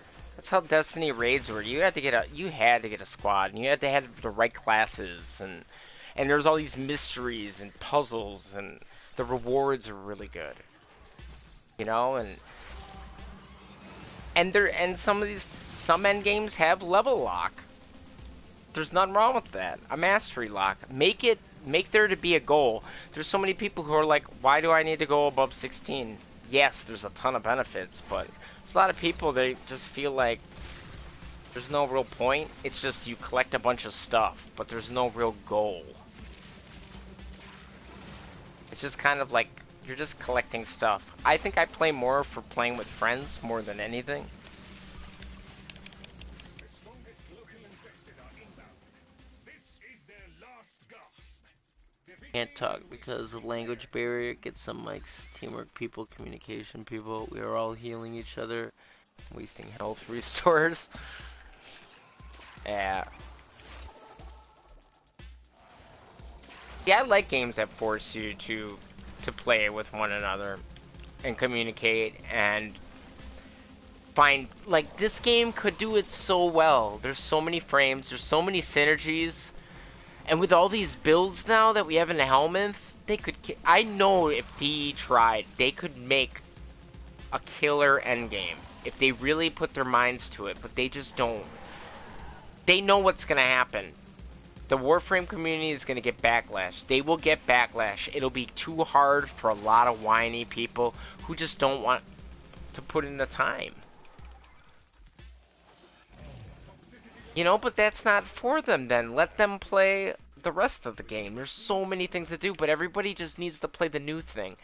how Destiny raids were. You had to get a squad, and you had to have the right classes, and there's all these mysteries and puzzles, and the rewards are really good. You know, and some end games have level lock. There's nothing wrong with that. A mastery lock. Make there to be a goal. There's so many people who are like, why do I need to go above 16? Yes, there's a ton of benefits, but there's a lot of people, they just feel like there's no real point. It's just you collect a bunch of stuff, but there's no real goal. It's just kind of like, you're just collecting stuff. I think I play more for playing with friends more than anything. Can't talk because of language barrier. Get some mics, teamwork people, communication people. We are all healing each other. Wasting health restores. Yeah. Yeah, I like games that force you to play with one another and communicate and find, like, this game could do it so well. There's so many frames, there's so many synergies. And with all these builds now that we have in the Helminth, they could... I know if DE tried, they could make a killer endgame. If they really put their minds to it, but they just don't. They know what's going to happen. The Warframe community is going to get backlash. They will get backlash. It'll be too hard for a lot of whiny people who just don't want to put in the time. You know, but that's not for them then. Let them play the rest of the game. There's so many things to do, but everybody just needs to play the new thing.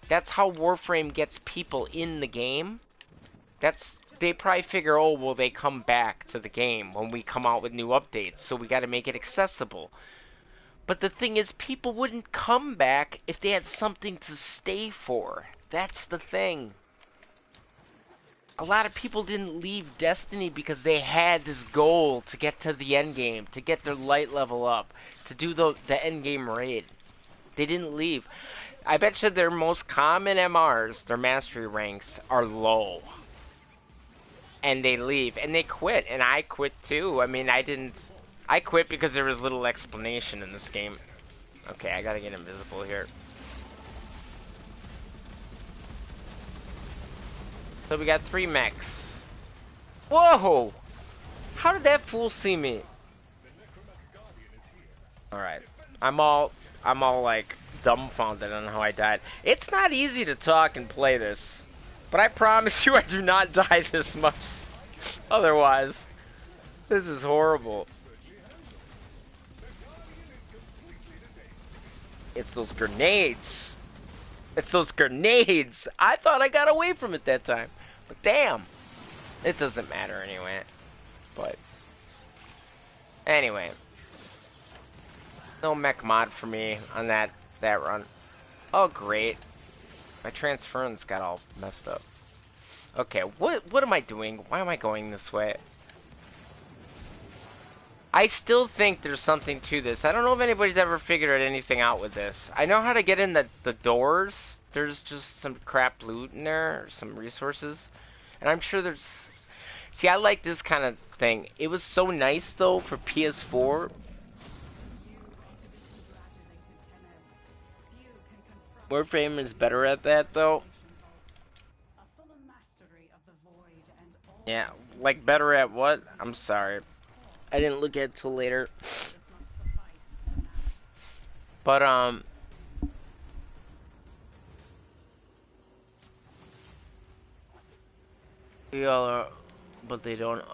That's how Warframe gets people in the game. They probably figure, oh, well, they come back to the game when we come out with new updates, so we gotta make it accessible. But the thing is, people wouldn't come back if they had something to stay for. That's the thing. A lot of people didn't leave Destiny because they had this goal to get to the end game, to get their light level up, to do the end game raid. They didn't leave. I bet you their most common MRs, their mastery ranks, are low. And they leave, and they quit, and I quit too. I mean, I quit because there was little explanation in this game. Okay, I gotta get invisible here. So we got 3 mechs. Whoa! How did that fool see me? Alright. I'm all like dumbfounded on how I died. It's not easy to talk and play this. But I promise you I do not die this much. Otherwise. This is horrible. It's those grenades. It's those grenades. I thought I got away from it that time. But damn. It doesn't matter anyway. But anyway. No mech mod for me on that run. Oh great. My transference got all messed up. Okay, what am I doing? Why am I going this way? I still think there's something to this. I don't know if anybody's ever figured anything out with this. I know how to get in the doors. There's just some crap loot in there, or some resources. And I'm sure there's... See, I like this kind of thing. It was so nice, though, for PS4. Warframe is better at that, though. Yeah, like better at what? I'm sorry. I didn't look at it till later. But, we all are, but they don't.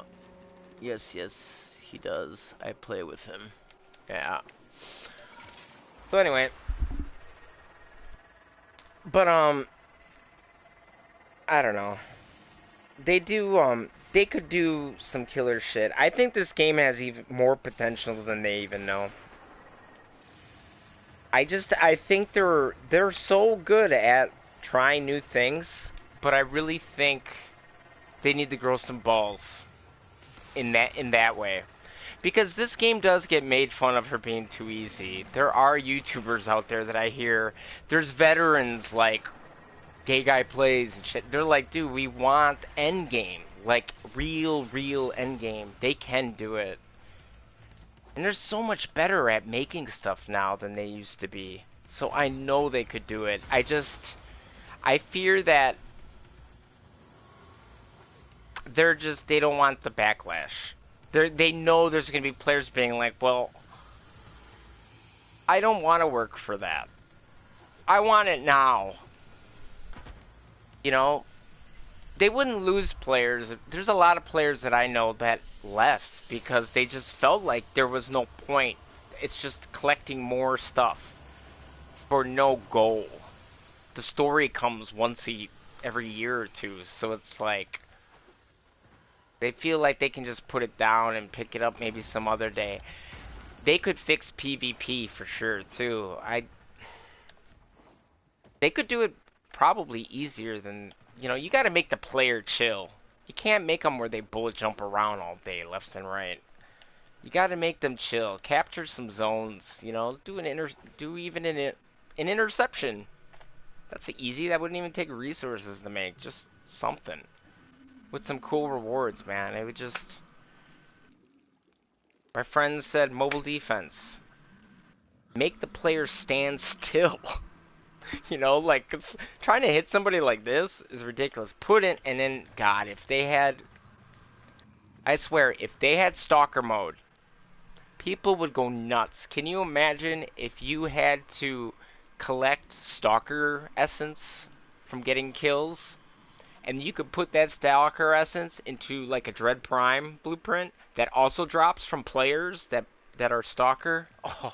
Yes, yes, he does. I play with him. Yeah. So anyway. But, I don't know. They do, they could do some killer shit. I think this game has even more potential than they even know. I think they're so good at trying new things, but I really think they need to grow some balls in that way. Because this game does get made fun of for being too easy. There are YouTubers out there that I hear, there's veterans like Gay Guy Plays and shit. They're like, dude, we want endgame. Like, real endgame. They can do it. And they're so much better at making stuff now than they used to be. So I know they could do it. I fear that they don't want the backlash. They know there's going to be players being like, well, I don't want to work for that. I want it now. You know, they wouldn't lose players. There's a lot of players that I know that left because they just felt like there was no point. It's just collecting more stuff for no goal. The story comes once every year or two, so it's like they feel like they can just put it down and pick it up maybe some other day. They could fix PvP for sure too. They could do it probably easier than, you know, you got to make the player chill. You can't make them where they bullet jump around all day, left and right. You got to make them chill. Capture some zones, you know, do even an interception. That's easy. That wouldn't even take resources to make. Just something with some cool rewards, man. It would just... My friend said mobile defense. Make the player stand still. You know, like, trying to hit somebody like this is ridiculous. Put in, and then, God, if they had... I swear, if they had Stalker mode, people would go nuts. Can you imagine if you had to collect Stalker essence from getting kills? And you could put that Stalker essence into, like, a Dread Prime blueprint that also drops from players that are Stalker. Oh.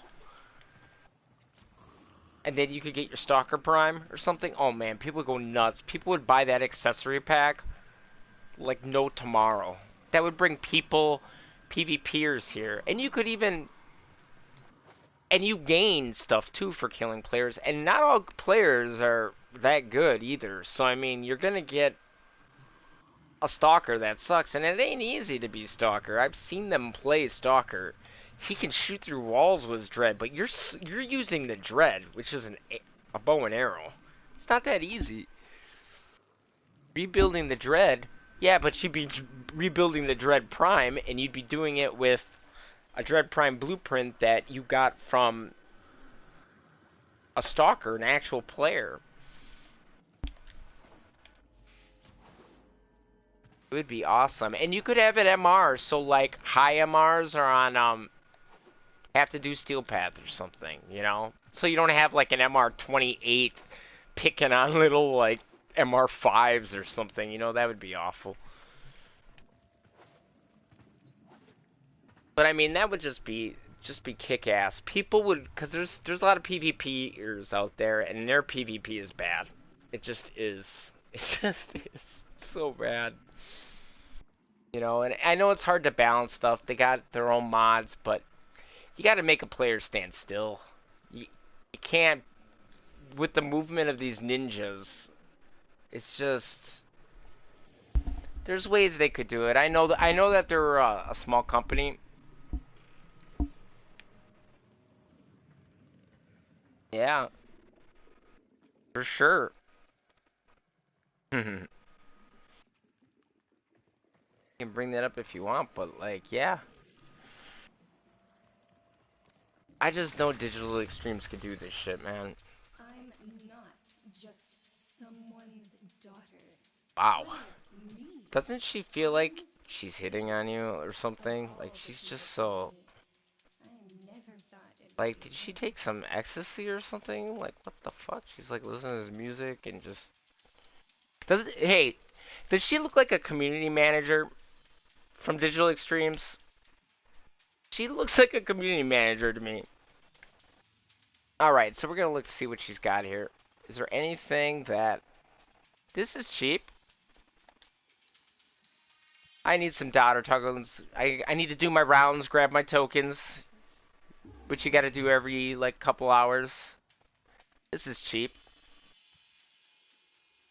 And then you could get your Stalker Prime or something. Oh man, people would go nuts. People would buy that accessory pack like no tomorrow. That would bring people, PvPers here. And you could even... And you gain stuff too for killing players. And not all players are that good either. So I mean, you're gonna get a Stalker that sucks. And it ain't easy to be Stalker. I've seen them play Stalker. He can shoot through walls with his dread, but you're using the dread, which is a bow and arrow. It's not that easy. Rebuilding the dread, yeah, but you'd be rebuilding the Dread Prime, and you'd be doing it with a Dread Prime blueprint that you got from a Stalker, an actual player. It would be awesome. And you could have it MR, so like high MRs are on have to do Steel Path or something, you know? So you don't have like an MR28 picking on little like MR5s or something, you know? That would be awful. But I mean, that would just be just be kick-ass. People would, because there's a lot of PvPers out there, and their PvP is bad. It just is. It just is so bad. You know, and I know it's hard to balance stuff. They got their own mods, but you got to make a player stand still. You can't, with the movement of these ninjas, it's just, there's ways they could do it. I know that they're a small company. Yeah, for sure. You can bring that up if you want, but like, yeah. I just know Digital Extremes could do this shit, man. I'm not just someone's daughter. Wow. Me. Doesn't she feel like she's hitting on you or something? Like, she's just so... I never thought it would Like, be did she me. take some ecstasy or something? Like, what the fuck? She's like listening to his music and just... Hey, does she look like a community manager from Digital Extremes? She looks like a community manager to me. Alright, so we're gonna look to see what she's got here. Is there anything that... This is cheap. I need some daughter tokens. I need to do my rounds, grab my tokens. Which you gotta do every, like, couple hours. This is cheap.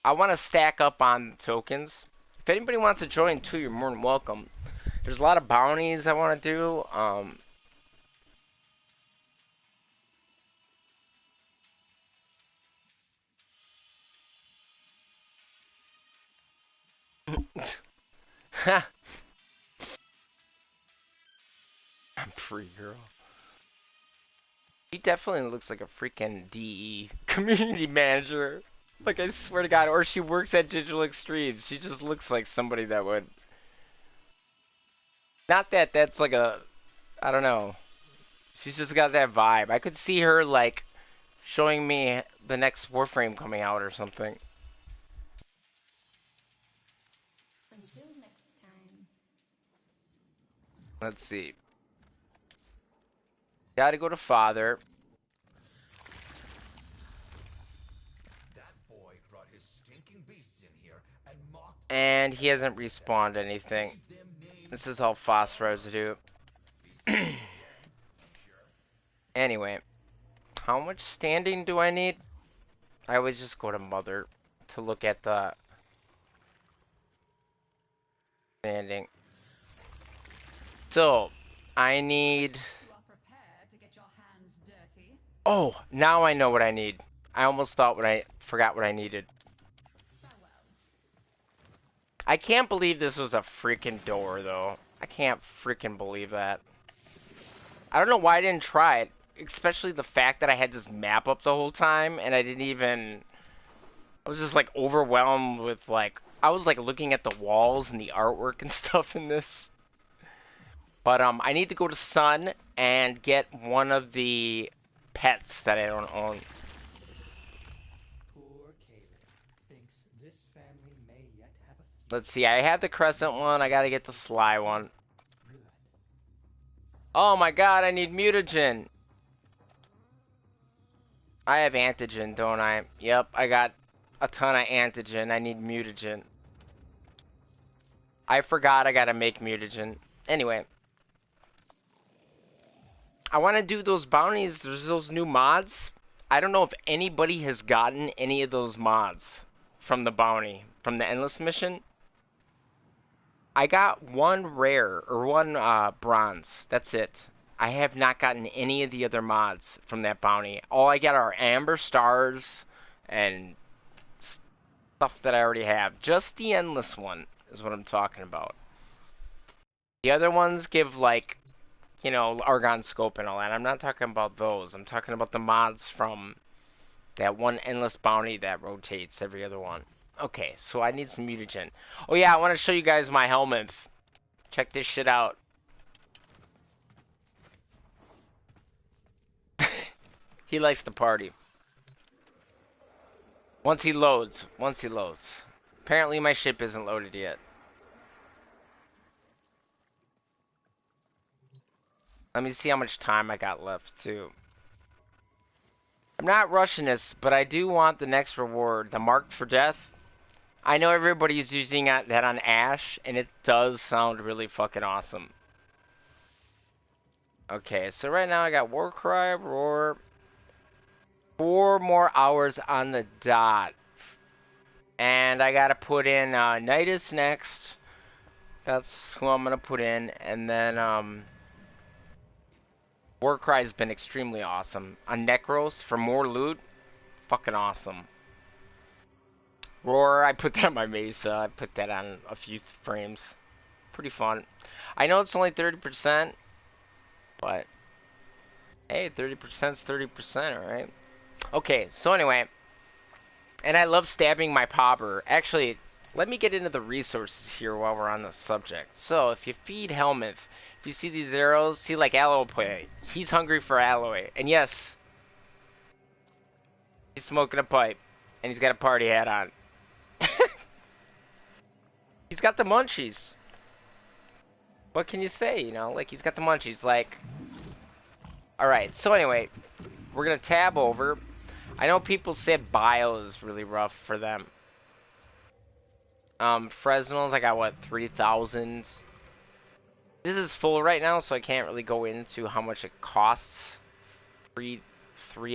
I want to stack up on tokens. If anybody wants to join too, you're more than welcome. There's a lot of bounties I want to do. I'm free, girl. She definitely looks like a freaking DE community manager. Like, I swear to God. Or she works at Digital Extremes. She just looks like somebody that would... Not that that's like a... I don't know. She's just got that vibe. I could see her, like, showing me the next Warframe coming out or something. Until next time. Let's see. Gotta go to father. That boy brought his stinking beasts in here and mocked And he hasn't respawned anything. them names. This is all phos residue. Anyway. How much standing do I need? I always just go to mother to look at the standing. So, I need... You are prepared to get your hands dirty. Oh, now I know what I need. I almost thought forgot what I needed. Farewell. I can't believe this was a freaking door, though. I can't freaking believe that. I don't know why I didn't try it. Especially the fact that I had this map up the whole time, and I didn't even... I was just, like, overwhelmed with, like... I was, like, looking at the walls and the artwork and stuff in this. But, I need to go to Sun and get one of the pets that I don't own. Poor Caleb thinks this family may yet have a Let's see, I had the Crescent one, I gotta get the Sly one. good. Oh my god, I need mutagen. I have antigen, don't I? Yep, I got a ton of antigen. I need mutagen. I forgot I gotta make mutagen. Anyway. I want to do those bounties. There's those new mods. I don't know if anybody has gotten any of those mods from the bounty, from the Endless mission. I got one rare, or one bronze. That's it. I have not gotten any of the other mods from that bounty. All I get are amber stars and stuff that I already have. Just the Endless one is what I'm talking about. The other ones give, like, you know, Argon Scope and all that. I'm not talking about those. I'm talking about the mods from that one Endless bounty that rotates every other one. Okay, so I need some mutagen. Oh yeah, I want to show you guys my Helminth. Check this shit out. He likes to party. Once he loads. Apparently my ship isn't loaded yet. Let me see how much time I got left, too. I'm not rushing this, but I do want the next reward, the Marked for Death. I know everybody's using that on Ash, and it does sound really fucking awesome. Okay, so right now I got Warcry, Roar. 4 more hours on the dot. And I gotta put in Nidus next. That's who I'm gonna put in. And then Warcry's been extremely awesome. On Necros for more loot, fucking awesome. Roar, I put that on my Mesa. I put that on a few frames. Pretty fun. I know it's only 30%, but hey, 30% is 30%, alright? Okay, so anyway, and I love stabbing my popper. Actually, let me get into the resources here while we're on the subject. So, if you feed Helminth, if you see these arrows, see like alloy, he's hungry for alloy. And yes, he's smoking a pipe, and he's got a party hat on. He's got the munchies. What can you say, you know? Like, he's got the munchies, like... Alright, so anyway, we're gonna tab over. I know people said bio is really rough for them. Fresnel's, I got, what, 3,000? This is full right now, so I can't really go into how much it costs. Three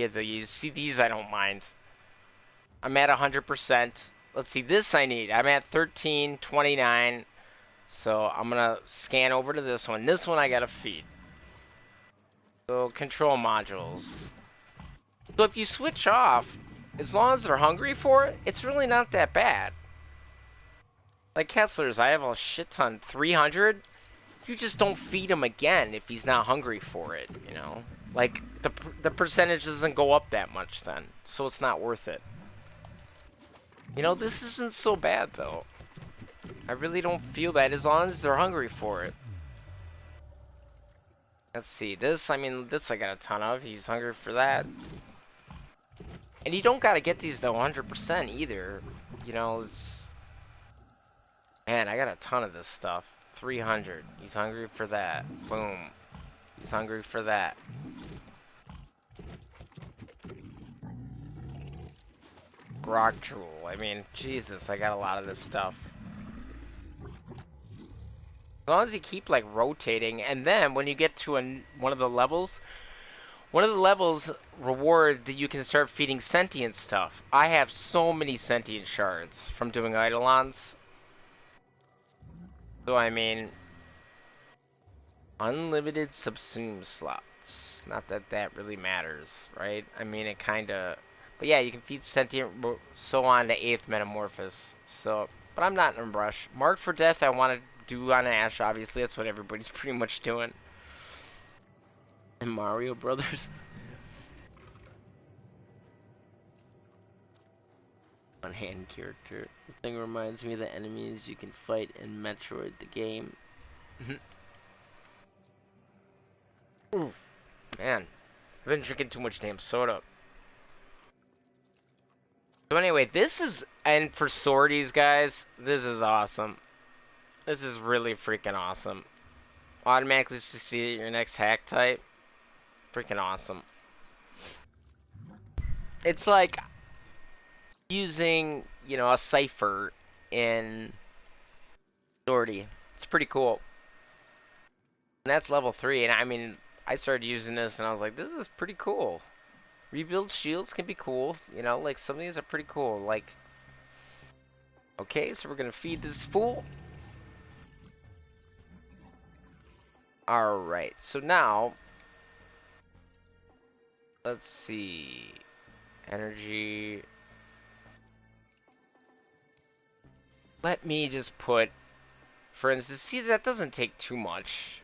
of these. See, these I don't mind. I'm at 100%. Let's see, this I need. I'm at 1329. So I'm gonna scan over to this one. This one I gotta feed. So control modules. So if you switch off, as long as they're hungry for it, it's really not that bad. Like Kessler's, I have a shit ton. 300? You just don't feed him again if he's not hungry for it, you know? Like, the percentage doesn't go up that much then. So it's not worth it. You know, this isn't so bad, though. I really don't feel bad as long as they're hungry for it. Let's see, this I got a ton of. He's hungry for that. And you don't gotta get these though 100% either. You know, it's... Man, I got a ton of this stuff. 300. He's hungry for that. Boom. He's hungry for that. Grog Drool. I mean, Jesus, I got a lot of this stuff. As long as you keep like rotating, and then when you get to one of the levels reward that you can start feeding sentient stuff. I have so many sentient shards from doing Eidolons. So I mean, unlimited subsume slots. Not that that really matters, right? I mean, it kinda, but yeah, you can feed sentient so on to 8th Metamorphosis. So, but I'm not in a rush. Marked for Death I want to do on Ash, obviously. That's what everybody's pretty much doing. And Mario Brothers. One-hand character. The thing reminds me of the enemies you can fight in Metroid the game. Ooh, man. I've been drinking too much damn soda. So anyway, this is, and for sorties, guys, this is awesome. This is really freaking awesome. Automatically succeed at your next hack type. Freaking awesome. It's like using, you know, a cipher in sortie. It's pretty cool. And that's level 3, and I mean, I started using this and I was like, this is pretty cool. Rebuild shields can be cool, you know, like some of these are pretty cool. Like, okay, so we're gonna feed this fool. Alright, so now, let's see, energy. Let me just put, for instance, see, that doesn't take too much.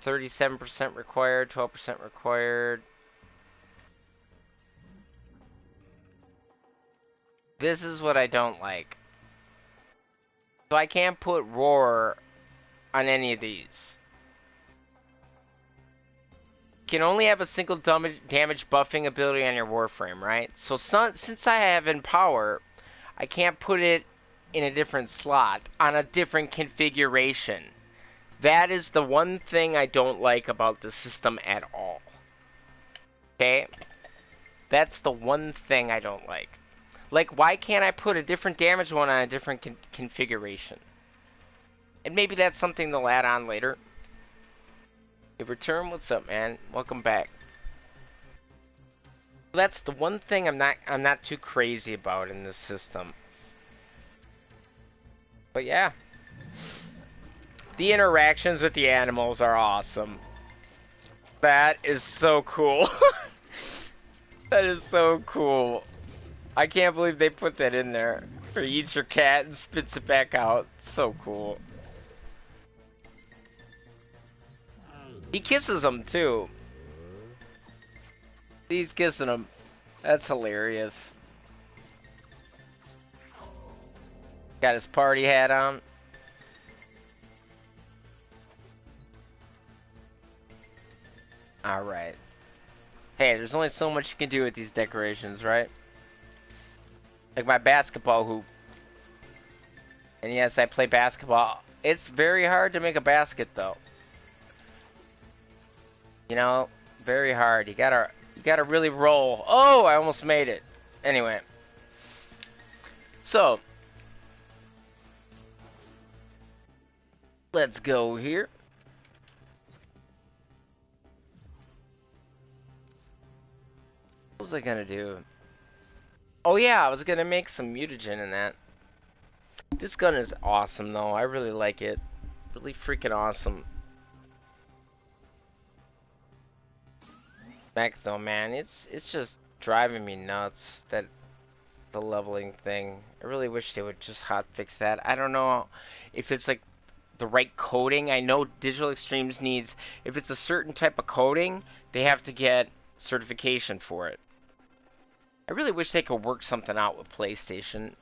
37% required, 12% required. This is what I don't like. So I can't put Roar on any of these. You can only have a single damage buffing ability on your Warframe, right? So since I have Empower, I can't put it in a different slot on a different configuration. That is the one thing I don't like about the system at all. Okay? That's the one thing I don't like. Like, why can't I put a different damage one on a different configuration? And maybe that's something they'll add on later. Hey, Return, what's up, man? Welcome back. That's the one thing I'm not too crazy about in this system. But yeah. The interactions with the animals are awesome. That is so cool. That is so cool. I can't believe they put that in there. Or he eats your cat and spits it back out. So cool. He kisses him too. He's kissing him. That's hilarious. Got his party hat on. Alright. Hey, there's only so much you can do with these decorations, right? Like my basketball hoop. And yes, I play basketball. It's very hard to make a basket, though. You know, very hard. You gotta really roll. Oh, I almost made it. Anyway. So. Let's go here. What was I gonna do? Oh yeah, I was gonna make some mutagen in that. This gun is awesome though. I really like it. Really freaking awesome. Back though, man, it's just driving me nuts that the leveling thing. I really wish they would just hotfix that. I don't know if it's like the right coding. I know Digital Extremes needs, if it's a certain type of coding, they have to get certification for it. I really wish they could work something out with PlayStation.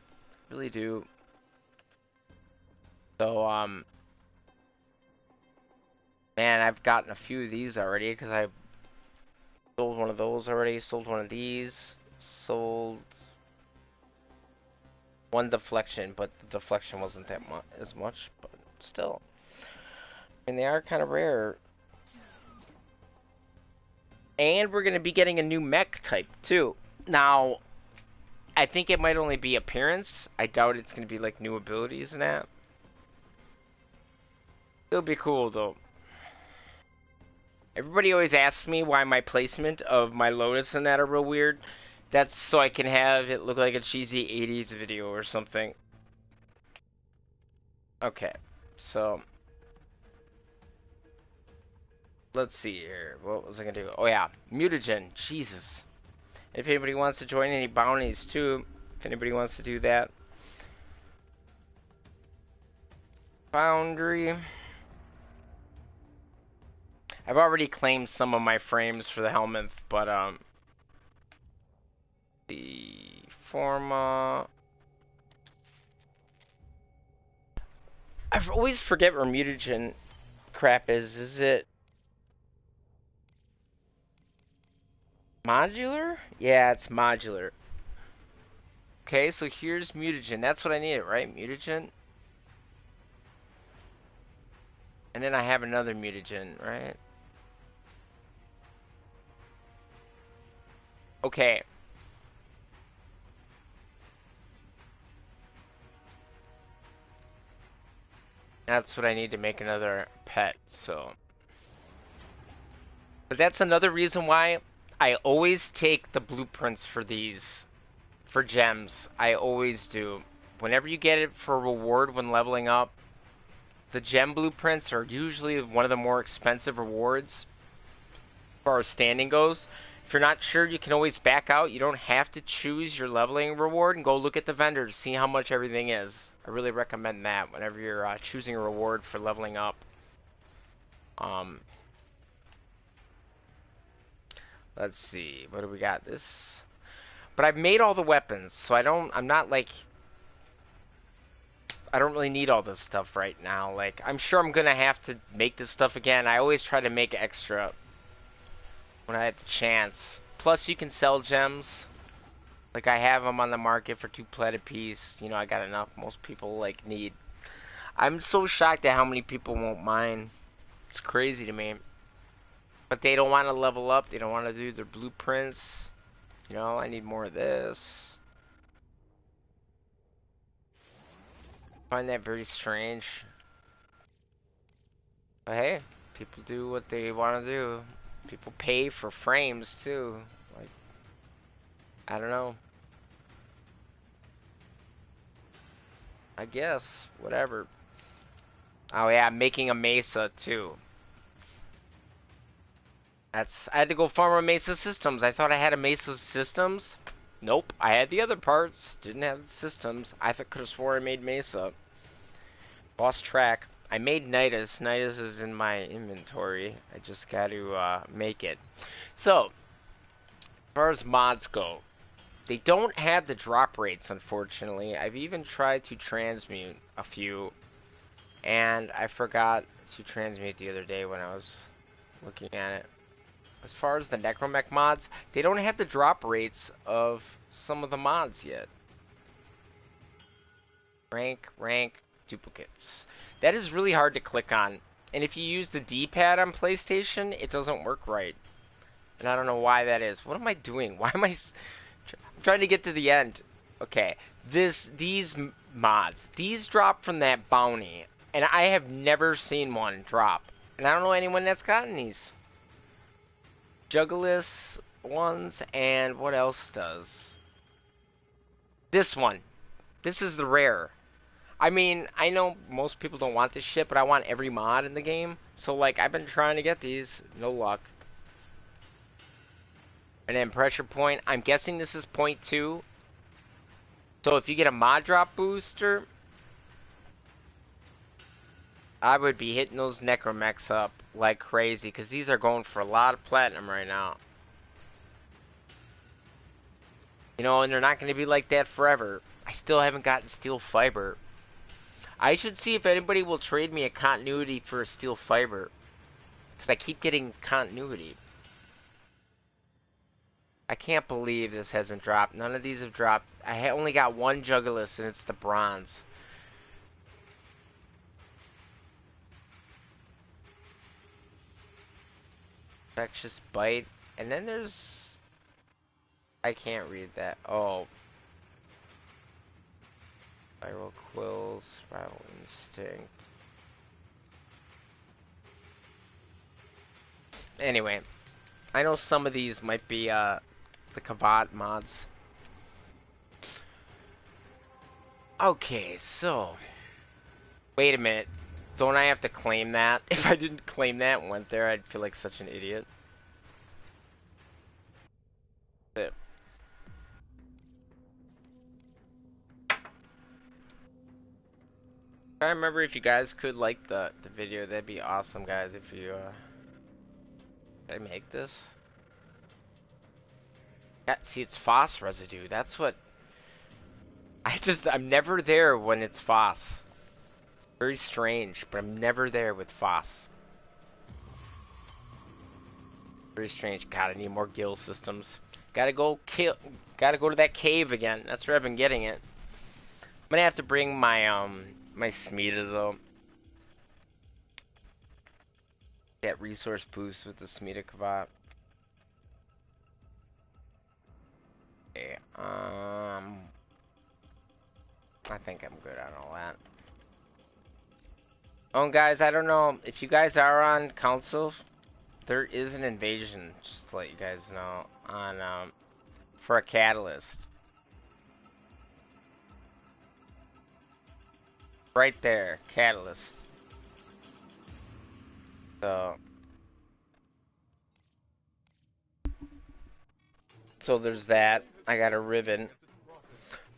Really do. So, man, I've gotten a few of these already because I sold one of those already, sold one of these, sold one deflection, but the deflection wasn't that as much, but still. I mean, they are kind of rare. And we're going to be getting a new mech type, too. Now, I think it might only be appearance. I doubt it's going to be, like, new abilities and that. It'll be cool, though. Everybody always asks me why my placement of my Lotus and that are real weird. That's so I can have it look like a cheesy 80s video or something. Okay, so let's see here. What was I gonna do? Oh yeah, mutagen. Jesus. If anybody wants to join any bounties too, if anybody wants to do that. Foundry. I've already claimed some of my frames for the Helminth, but the Forma. I always forget where mutagen crap is. Is it modular? Yeah, it's modular. Okay, so here's mutagen. That's what I needed, right? Mutagen. And then I have another mutagen, right? Okay. That's what I need to make another pet, so. But that's another reason why I always take the blueprints for these, for gems. I always do. Whenever you get it for reward when leveling up, the gem blueprints are usually one of the more expensive rewards as far as standing goes. If you're not sure, you can always back out. You don't have to choose your leveling reward and go look at the vendors, see how much everything is. I really recommend that whenever you're choosing a reward for leveling up. Let's see, what do we got? This, but I've made all the weapons, so I'm not like, I don't really need all this stuff right now. Like, I'm sure I'm gonna have to make this stuff again. I always try to make extra when I have the chance. Plus, you can sell gems. Like, I have them on the market for 2 plat a piece. You know, I got enough. Most people, like, need. I'm so shocked at how many people won't mine. It's crazy to me. But they don't want to level up. They don't want to do their blueprints. You know, I need more of this. I find that very strange. But hey, people do what they want to do. People pay for frames too. Like, I don't know. I guess, whatever. Oh yeah, I'm making a mesa too. I had to go farm a Mesa Systems. I thought I had a Mesa Systems. Nope, I had the other parts. Didn't have the systems. I could have swore I made Mesa. Lost track. I made Nidus. Nidus is in my inventory. I just got to make it. So, as far as mods go, they don't have the drop rates, unfortunately. I've even tried to transmute a few, and I forgot to transmute the other day when I was looking at it. As far as the Necromech mods, they don't have the drop rates of some of the mods yet. Rank, duplicates. That is really hard to click on. And if you use the D-pad on PlayStation, it doesn't work right. And I don't know why that is. What am I doing? Why am I... I'm trying to get to the end. Okay. These mods. These drop from that bounty. And I have never seen one drop. And I don't know anyone that's gotten these. Juggless ones, and what else does? This one. This is the rare. I mean, I know most people don't want this shit, but I want every mod in the game. So, like, I've been trying to get these. No luck. And then pressure point. I'm guessing this is point 2. So if you get a mod drop booster, I would be hitting those Necromechs up like crazy, because these are going for a lot of platinum right now. You know, and they're not going to be like that forever. I still haven't gotten steel fiber. I should see if anybody will trade me a continuity for a steel fiber, because I keep getting continuity. I can't believe this hasn't dropped. None of these have dropped. I only got one Jugulus, and it's the bronze. Infectious bite, and then there's... I can't read that. Oh. Spiral quills, spiral instinct. Anyway, I know some of these might be the Kavat mods. Okay, so... Wait a minute. Don't I have to claim that? If I didn't claim that and went there, I'd feel like such an idiot. If I remember, if you guys could like the video, that'd be awesome, guys. If you did I make this? Yeah, see, it's phos residue. That's what I'm never there when it's phos. Very strange, but I'm never there with phos. Very strange. God, I need more guild systems. Gotta go to that cave again. That's where I've been getting it. I'm gonna have to bring my my Smita though. That resource boost with the Smita Kavat. Okay, I think I'm good on all that. Oh, guys, I don't know if you guys are on council. There is an invasion, just to let you guys know, on for a catalyst. Right there, catalyst. So there's that. I got a ribbon.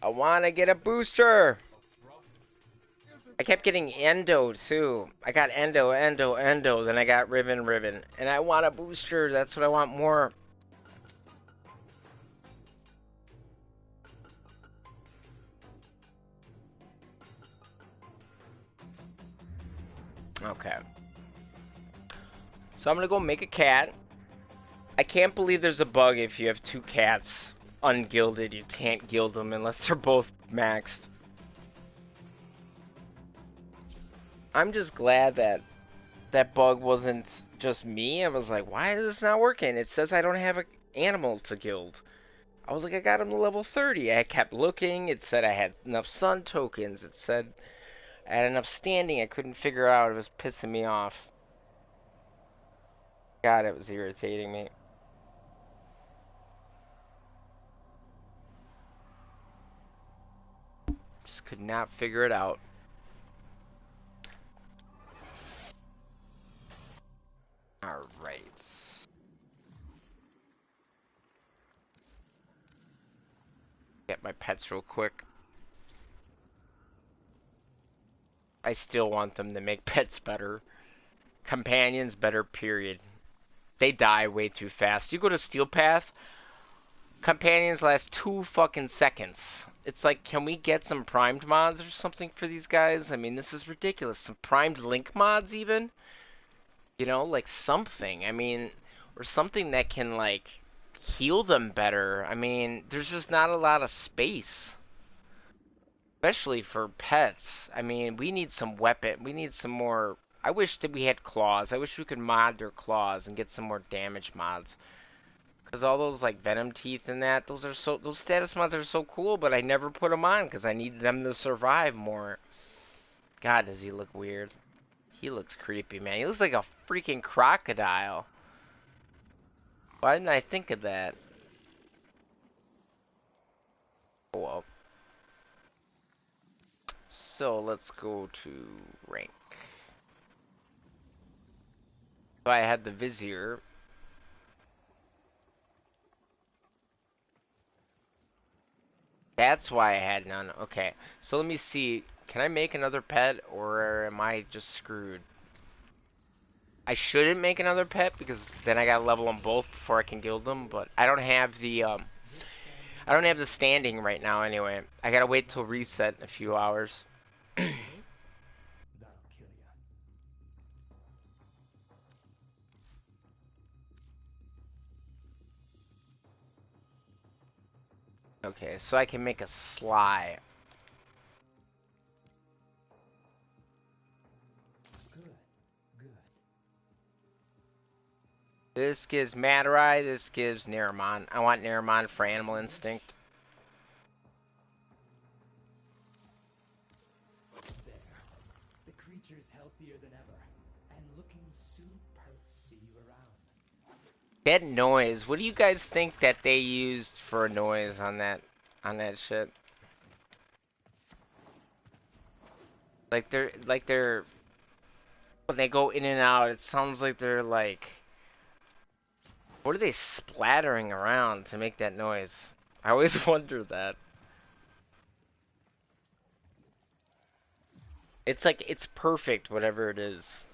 I want to get a booster. I kept getting endo too. I got endo, then I got ribbon. And I want a booster. That's what I want more. Okay. So I'm gonna go make a cat. I can't believe there's a bug if you have two cats ungilded. You can't gild them unless they're both maxed. I'm just glad that that bug wasn't just me. I was like, why is this not working? It says I don't have an animal to guild. I was like, I got him to level 30. I kept looking. It said I had enough sun tokens. It said I had enough standing. I couldn't figure out. It was pissing me off. God, it was irritating me. Just could not figure it out. Alright. Get my pets real quick. I still want them to make pets better. Companions better, period. They die way too fast. You go to Steel Path, companions last 2 fucking seconds. It's like, can we get some primed mods or something for these guys? I mean, this is ridiculous. Some primed link mods even? You know, like something. I mean, or something that can, like, heal them better. I mean, there's just not a lot of space. Especially for pets. I mean, we need some weapon. We need some more. I wish that we had claws. I wish we could mod their claws and get some more damage mods. Because all those like venom teeth and that, those status mods are so cool, but I never put them on because I need them to survive more. God, does he look weird? He looks creepy, man. He looks like a freaking crocodile. Why didn't I think of that? Oh well. So let's go to rank. So I had the Vizier. That's why I had none. Okay, so let me see. Can I make another pet, or am I just screwed? I shouldn't make another pet, because then I gotta level them both before I can guild them, but I don't have the, I don't have the standing right now anyway. I gotta wait till reset in a few hours. That'll kill ya. Okay, so I can make a Sly. Good, good. This gives Matarai, this gives Neramon. I want Neramon for Animal Instinct. There. The creature's healthier than ever, and looking super. See you around. That noise, what do you guys think that they used for a noise on that shit? Like they're when they go in and out, it sounds like they're like, what are they splattering around to make that noise? I always wonder that. It's like, it's perfect, whatever it is.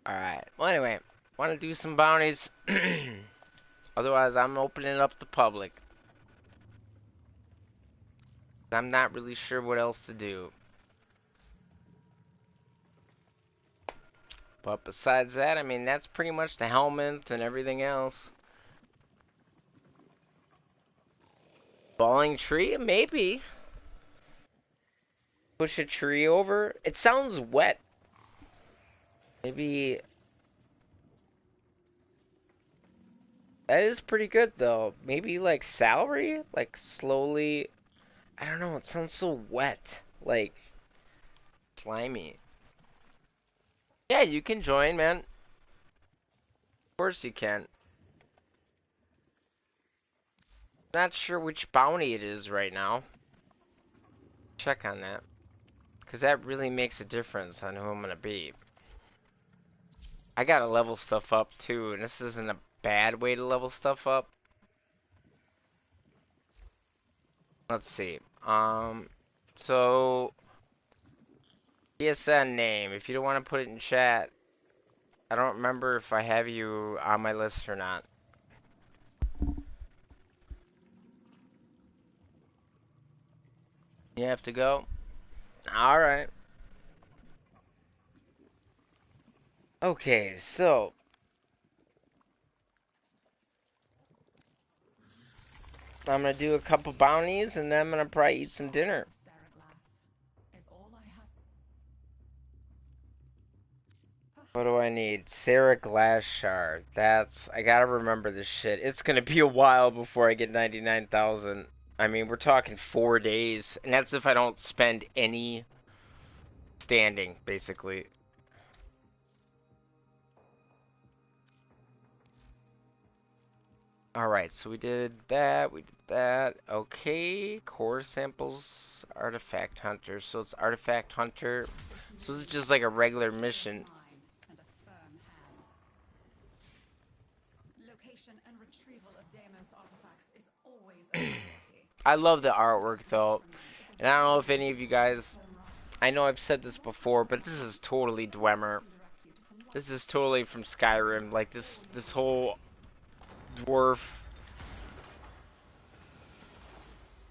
Alright, well anyway, want to do some bounties. Otherwise, I'm opening it up to public. I'm not really sure what else to do. But besides that, I mean, that's pretty much the Helminth and everything else. Falling tree? Maybe. Push a tree over? It sounds wet. Maybe. That is pretty good, though. Maybe, like, salary? Like, slowly. I don't know, it sounds so wet. Like, slimy. Yeah, you can join, man. Of course you can. Not sure which bounty it is right now. Check on that. Because that really makes a difference on who I'm going to be. I gotta level stuff up too, and this isn't a bad way to level stuff up. Let's see. So PSN name. If you don't want to put it in chat, I don't remember if I have you on my list or not. You have to go? Alright. Okay, so I'm gonna do a couple bounties and then I'm gonna probably eat some dinner. Sarah Glass is all I have. What do I need? Sarah Glass Shard. I gotta remember this shit. It's gonna be a while before I get 99,000. I mean, we're talking 4 days, and that's if I don't spend any standing, basically. Alright, so we did that, Okay, core samples, artifact hunter. So it's artifact hunter. So this is just like a regular mission. And a firm hand. Location and retrieval of Deimos artifacts is always a priority. I love the artwork though. And I don't know if any of you guys, I know I've said this before, but this is totally Dwemer. This is totally from Skyrim. Like this whole dwarf,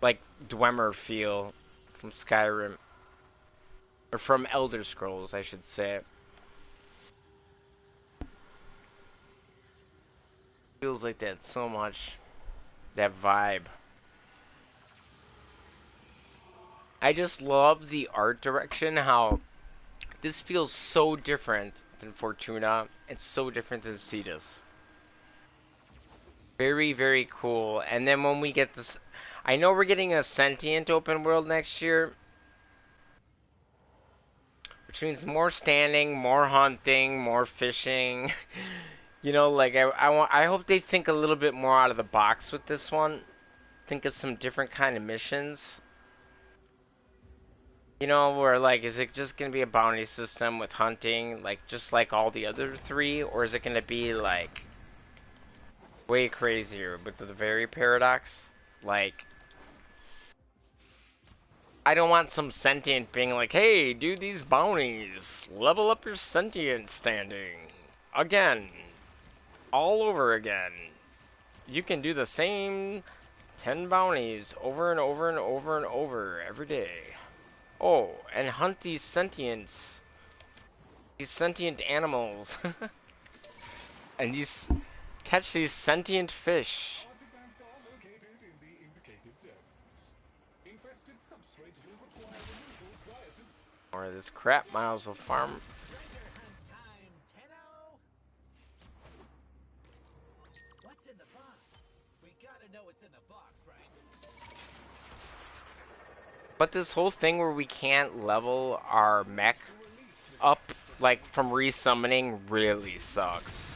like Dwemer feel from Skyrim. Or from Elder Scrolls, I should say. Feels like that so much. That vibe. I just love the art direction, how this feels so different than Fortuna. It's so different than Cetus. Very, very cool. And then when we get this, I know we're getting a sentient open world next year, which means more standing, more hunting, more fishing. You know, like I hope they think a little bit more out of the box with this one. Think of some different kind of missions. You know, where like, is it just gonna be a bounty system with hunting, like just like all the other three, or is it gonna be like way crazier with the very paradox? Like, I don't want some sentient being like, hey, do these bounties, level up your sentient standing again, all over again. You can do the same 10 bounties over and over and over and over every day. Oh, and hunt these sentient animals. And catch these sentient fish. Artifacts are located in the indicated zones. Infested substrate will require removal prior to... Or this crap Miles will farm. Treasure hunt time, Tenno! What's in the box? We gotta know what's in the box, right? But this whole thing where we can't level our mech up, like, from resummoning really sucks.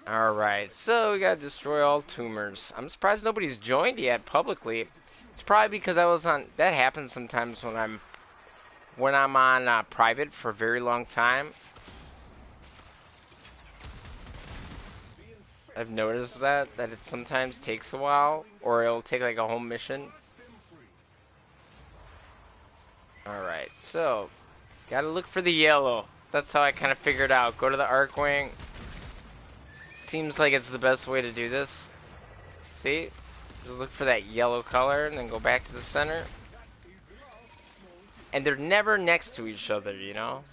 Alright, so we gotta destroy all tumors. I'm surprised nobody's joined yet publicly. It's probably because I was on... That happens sometimes when I'm on private for a very long time. I've noticed that it sometimes takes a while, or it'll take like a home mission. Alright, so gotta look for the yellow. That's how I kind of figured out. Go to the Archwing. Seems like it's the best way to do this. See? Just look for that yellow color and then go back to the center. And they're never next to each other, you know?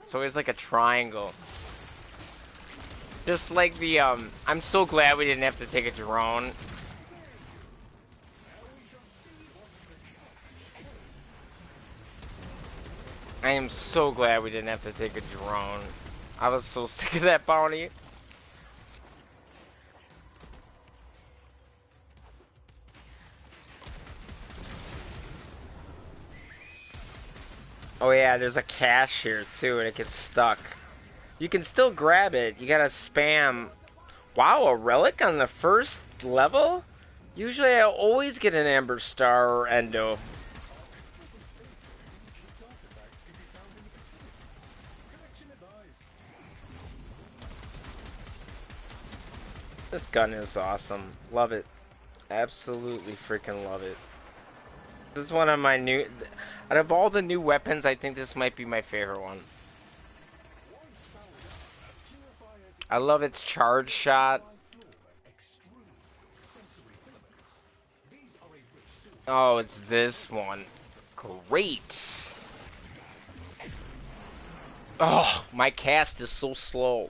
It's always like a triangle. Just like the, I'm so glad we didn't have to take a drone. I am so glad we didn't have to take a drone. I was so sick of that bounty. Oh yeah, there's a cache here too, and it gets stuck. You can still grab it. You gotta spam. Wow, a relic on the first level? Usually I always get an Amber Star or Endo. This gun is awesome. Love it. Absolutely freaking love it. This is one of my new... Out of all the new weapons, I think this might be my favorite one. I love its charge shot. Oh, it's this one. Great. Oh, my cast is so slow.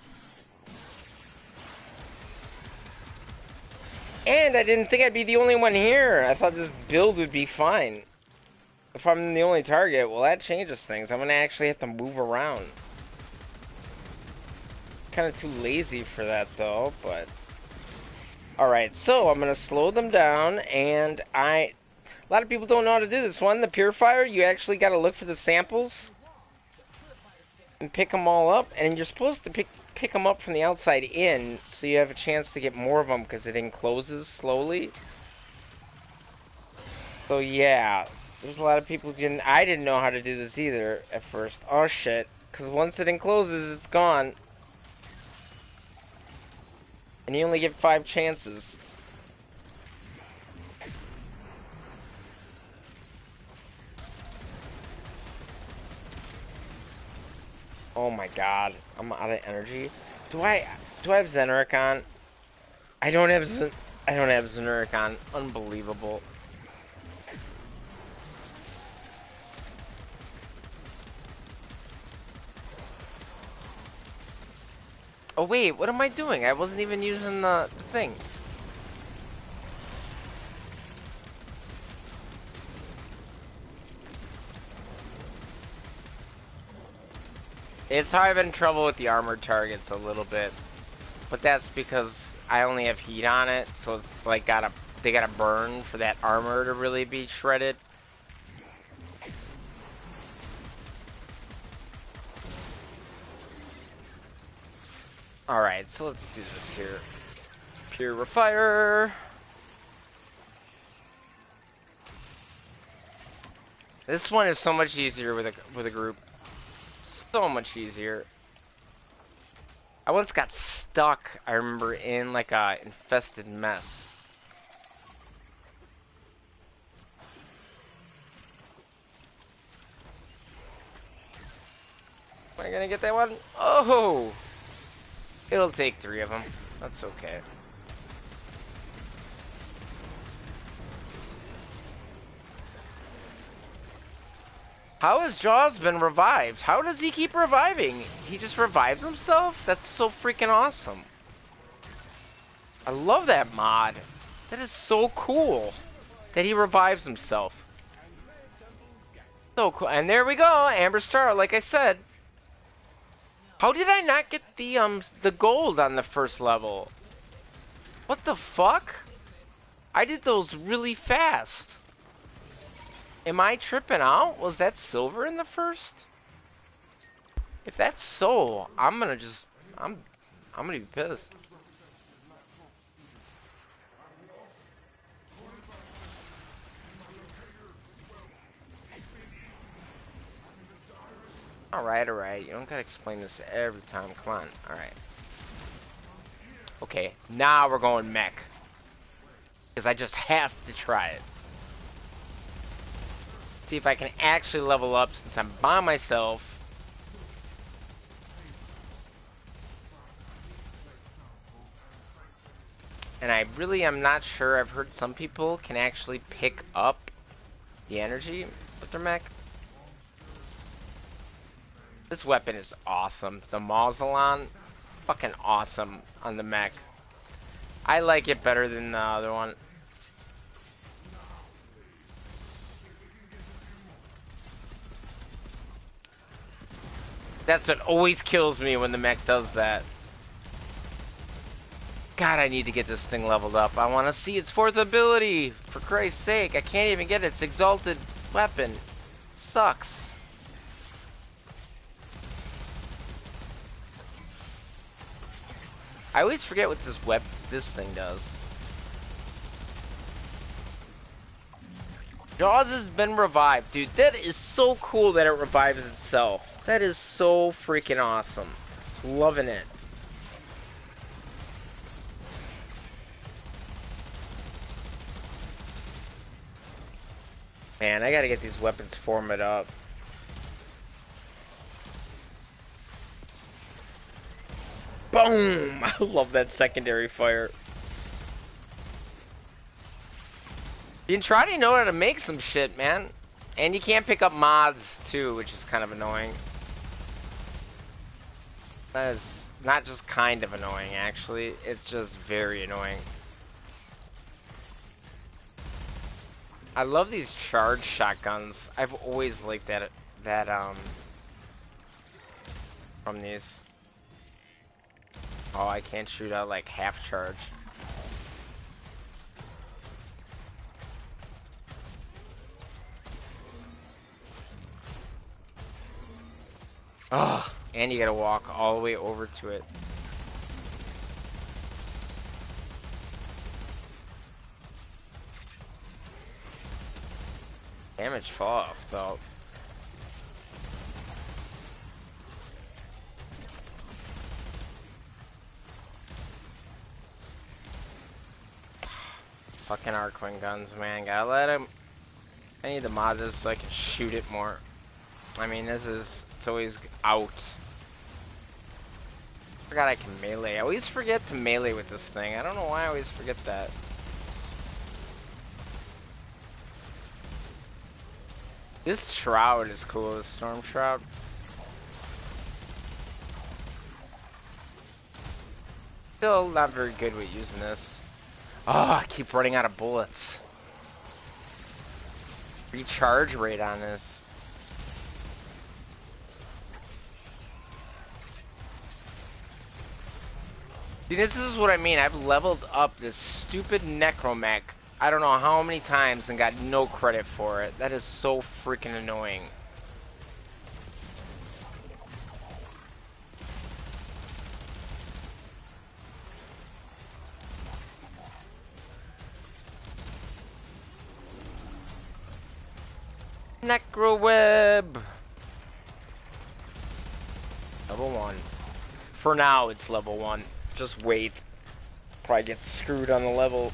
And I didn't think I'd be the only one here. I thought this build would be fine. if I'm the only target, well, that changes things. I'm gonna actually have to move around. Kind of too lazy for that, though, but... Alright, so I'm gonna slow them down, and a lot of people don't know how to do this one. The Purifier, you actually gotta look for the samples and pick them all up, and you're supposed to pick them up from the outside in, so you have a chance to get more of them, because it encloses slowly. So yeah, there's a lot of people who I didn't know how to do this either at first. Oh shit, because once it encloses, it's gone. And you only get 5 chances. Oh my god, I'm out of energy. Do I have Zeneric on? I don't have Zeneric on. Unbelievable. Oh wait, what am I doing? I wasn't even using the thing. It's having trouble with the armored targets a little bit, but that's because I only have heat on it, so it's like they gotta burn for that armor to really be shredded. Alright, so let's do this here. Purifier. This one is so much easier with a group. So much easier. I once got stuck, I remember, in like a infested mess. Am I gonna get that one? Oh! It'll take 3 of them. That's okay. How has Jaws been revived? How does he keep reviving? He just revives himself? That's so freaking awesome. I love that mod. That is so cool. That he revives himself. So cool. And there we go, Amber Star, like I said. How did I not get the gold on the first level? What the fuck? I did those really fast. Am I tripping out? Was that silver in the first? If that's so, I'm gonna be pissed. Alright. You don't gotta explain this every time. Come on. Alright. Okay, now we're going mech. Because I just have to try it. See if I can actually level up since I'm by myself. And I really am not sure. I've heard some people can actually pick up the energy with their mech. This weapon is awesome. The Mausolon, fucking awesome on the mech. I like it better than the other one. That's what always kills me when the mech does that. God, I need to get this thing leveled up. I want to see its 4th ability. For Christ's sake, I can't even get its exalted weapon. Sucks. I always forget what this thing does. Jaws has been revived. Dude, that is so cool that it revives itself. That is so freaking awesome. Loving it. Man, I gotta get these weapons formatted up. Boom! I love that secondary fire. The Intrati know how to make some shit, man. And you can't pick up mods, too, which is kind of annoying. That is not just kind of annoying, actually. It's just very annoying. I love these charge shotguns. I've always liked that from these. Oh, I can't shoot out like half charge. Oh, and you gotta walk all the way over to it. Damage fall off though. Fucking Arcwing guns, man. Gotta let him. I need to mod this so I can shoot it more. I mean, it's always out. Forgot I can melee. I always forget to melee with this thing. I don't know why I always forget that. This shroud is cool, the storm shroud. Still not very good with using this. Oh, I keep running out of bullets. Recharge rate on this. See, this is what I mean. I've leveled up this stupid necromech I don't know how many times and got no credit for it. That is so freaking annoying. Necro web. Level 1. For now, it's level 1. Just wait. Probably get screwed on the level.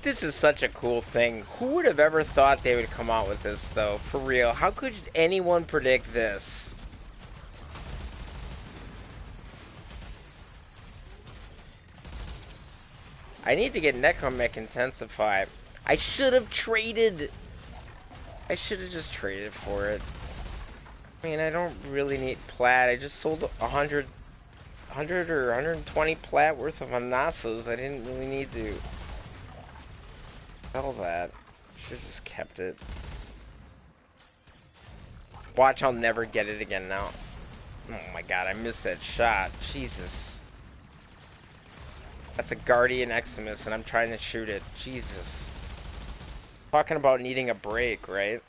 This is such a cool thing. Who would have ever thought they would come out with this, though? For real. How could anyone predict this? I need to get Necromech Intensify. I should have traded. I should have just traded for it. I mean, I don't really need plat. I just sold 100 or 120 plat worth of Anasas. I didn't really need to sell that. Should have just kept it. Watch, I'll never get it again now. Oh my god, I missed that shot. Jesus. That's a Guardian Eximus, and I'm trying to shoot it. Jesus. Talking about needing a break, right?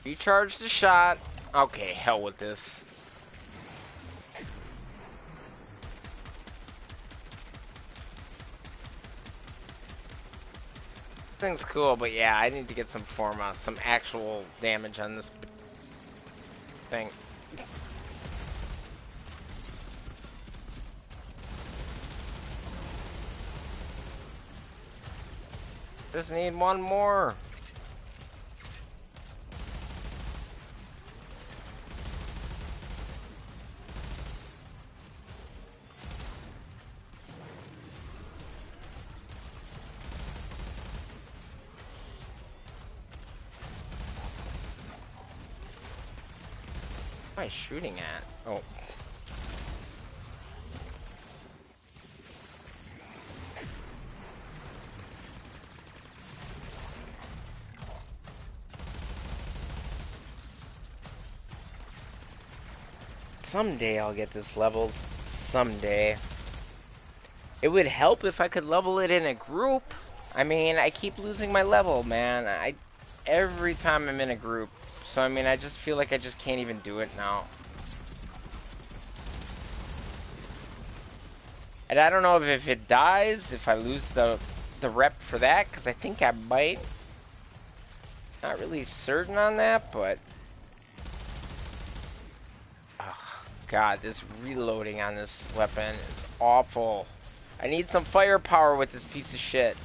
Recharge the shot. Okay, hell with this. Thing's cool, but yeah, I need to get some some actual damage on this thing. Just need one more. What am I shooting at? Oh. Someday I'll get this leveled. Someday. It would help if I could level it in a group. I mean, I keep losing my level, man. Every time I'm in a group. So, I mean, I just feel like I just can't even do it now. And I don't know if it dies, if I lose the rep for that, because I think I might. Not really certain on that, but... Oh, God, this reloading on this weapon is awful. I need some firepower with this piece of shit.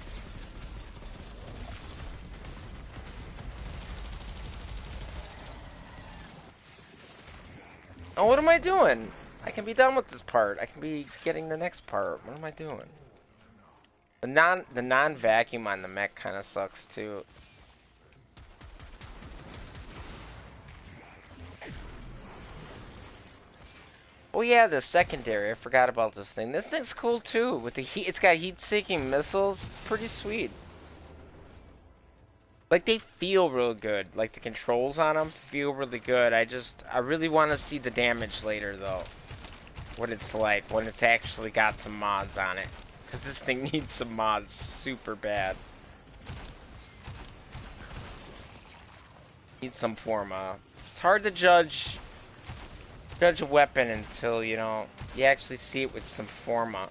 Oh, what am I doing? I can be done with this part. I can be getting the next part. What am I doing? The non-vacuum on the mech kind of sucks too. Oh yeah, the secondary. I forgot about this thing. This thing's cool too. With the heat, it's got heat-seeking missiles. It's pretty sweet. Like they feel real good. Like the controls on them feel really good. I really want to see the damage later though. What it's like when it's actually got some mods on it. Because this thing needs some mods super bad. Needs some forma. It's hard to judge a weapon until, you know, you actually see it with some forma.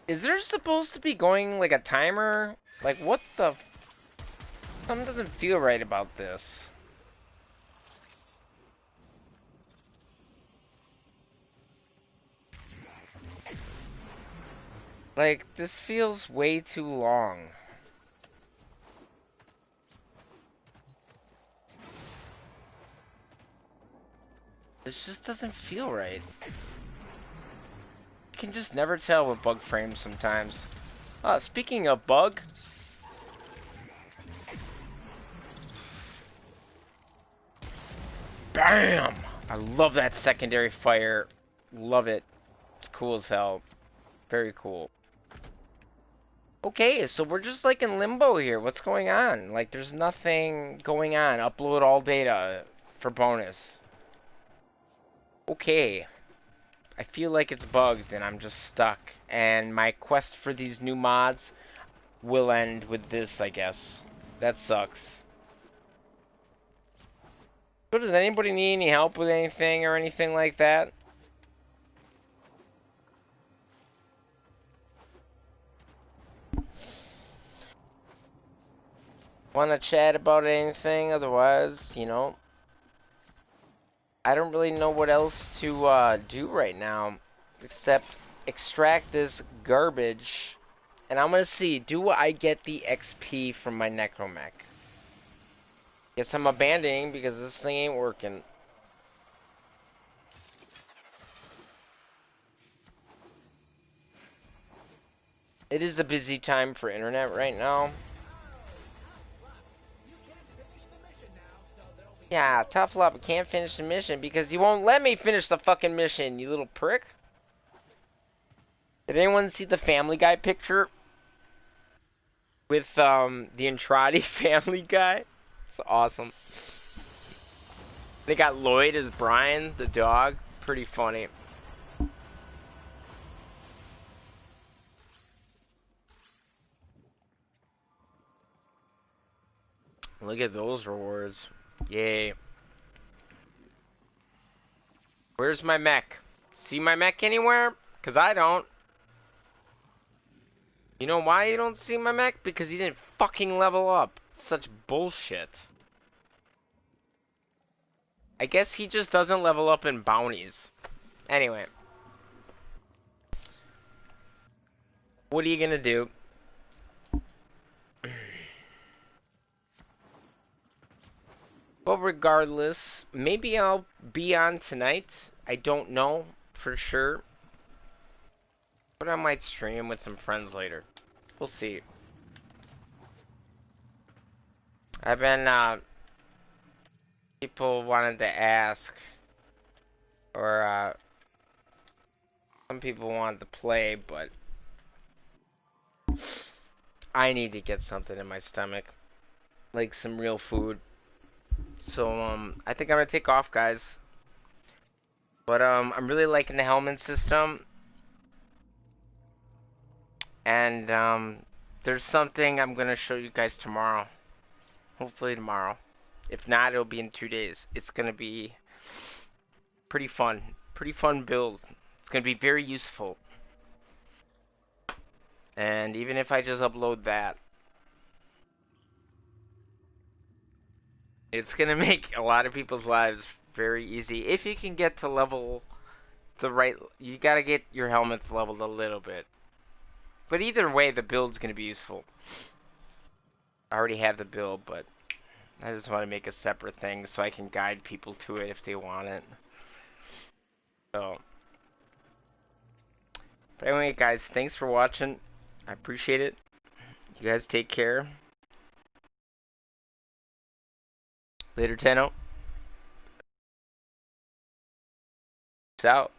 Is there supposed to be going like a timer? Like what the? Something doesn't feel right about this. Like this feels way too long. This just doesn't feel right. You can just never tell with bug frames sometimes. Speaking of bug. Bam! I love that secondary fire. Love it. It's cool as hell. Very cool. Okay, so we're just like in limbo here. What's going on? Like there's nothing going on. Upload all data for bonus. Okay. I feel like it's bugged and I'm just stuck. And my quest for these new mods will end with this, I guess. That sucks. So does anybody need any help with anything or anything like that? Want to chat about anything? Otherwise, you know, I don't really know what else to do right now except extract this garbage. And I'm gonna see, do I get the XP from my Necromech? Guess I'm abandoning because this thing ain't working. It is a busy time for internet right now. Yeah, tough luck, can't finish the mission because you won't let me finish the fucking mission, you little prick. Did anyone see the Family Guy picture? With, the Andrade Family Guy? It's awesome. They got Lloyd as Brian, the dog. Pretty funny. Look at those rewards. Yay. Where's my mech? See my mech anywhere? Because I don't. You know why you don't see my mech? Because he didn't fucking level up. Such bullshit. I guess he just doesn't level up in bounties. Anyway. What are you gonna do? But regardless, maybe I'll be on tonight. I don't know for sure. But I might stream with some friends later. We'll see. I've been, people wanted to ask, or, some people wanted to play, but I need to get something in my stomach. Like some real food. So, I think I'm gonna take off, guys. But, I'm really liking the Helminth system. And, there's something I'm gonna show you guys tomorrow. Hopefully tomorrow. If not, it'll be in 2 days. It's gonna be pretty fun. Pretty fun build. It's gonna be very useful. And even if I just upload that, it's gonna make a lot of people's lives very easy. If you can get to level the right, you gotta get your Helminth leveled a little bit. But either way, the build's gonna be useful. I already have the build, but I just want to make a separate thing so I can guide people to it if they want it. So, but anyway, guys, thanks for watching. I appreciate it. You guys take care. Later, Tenno. Peace out.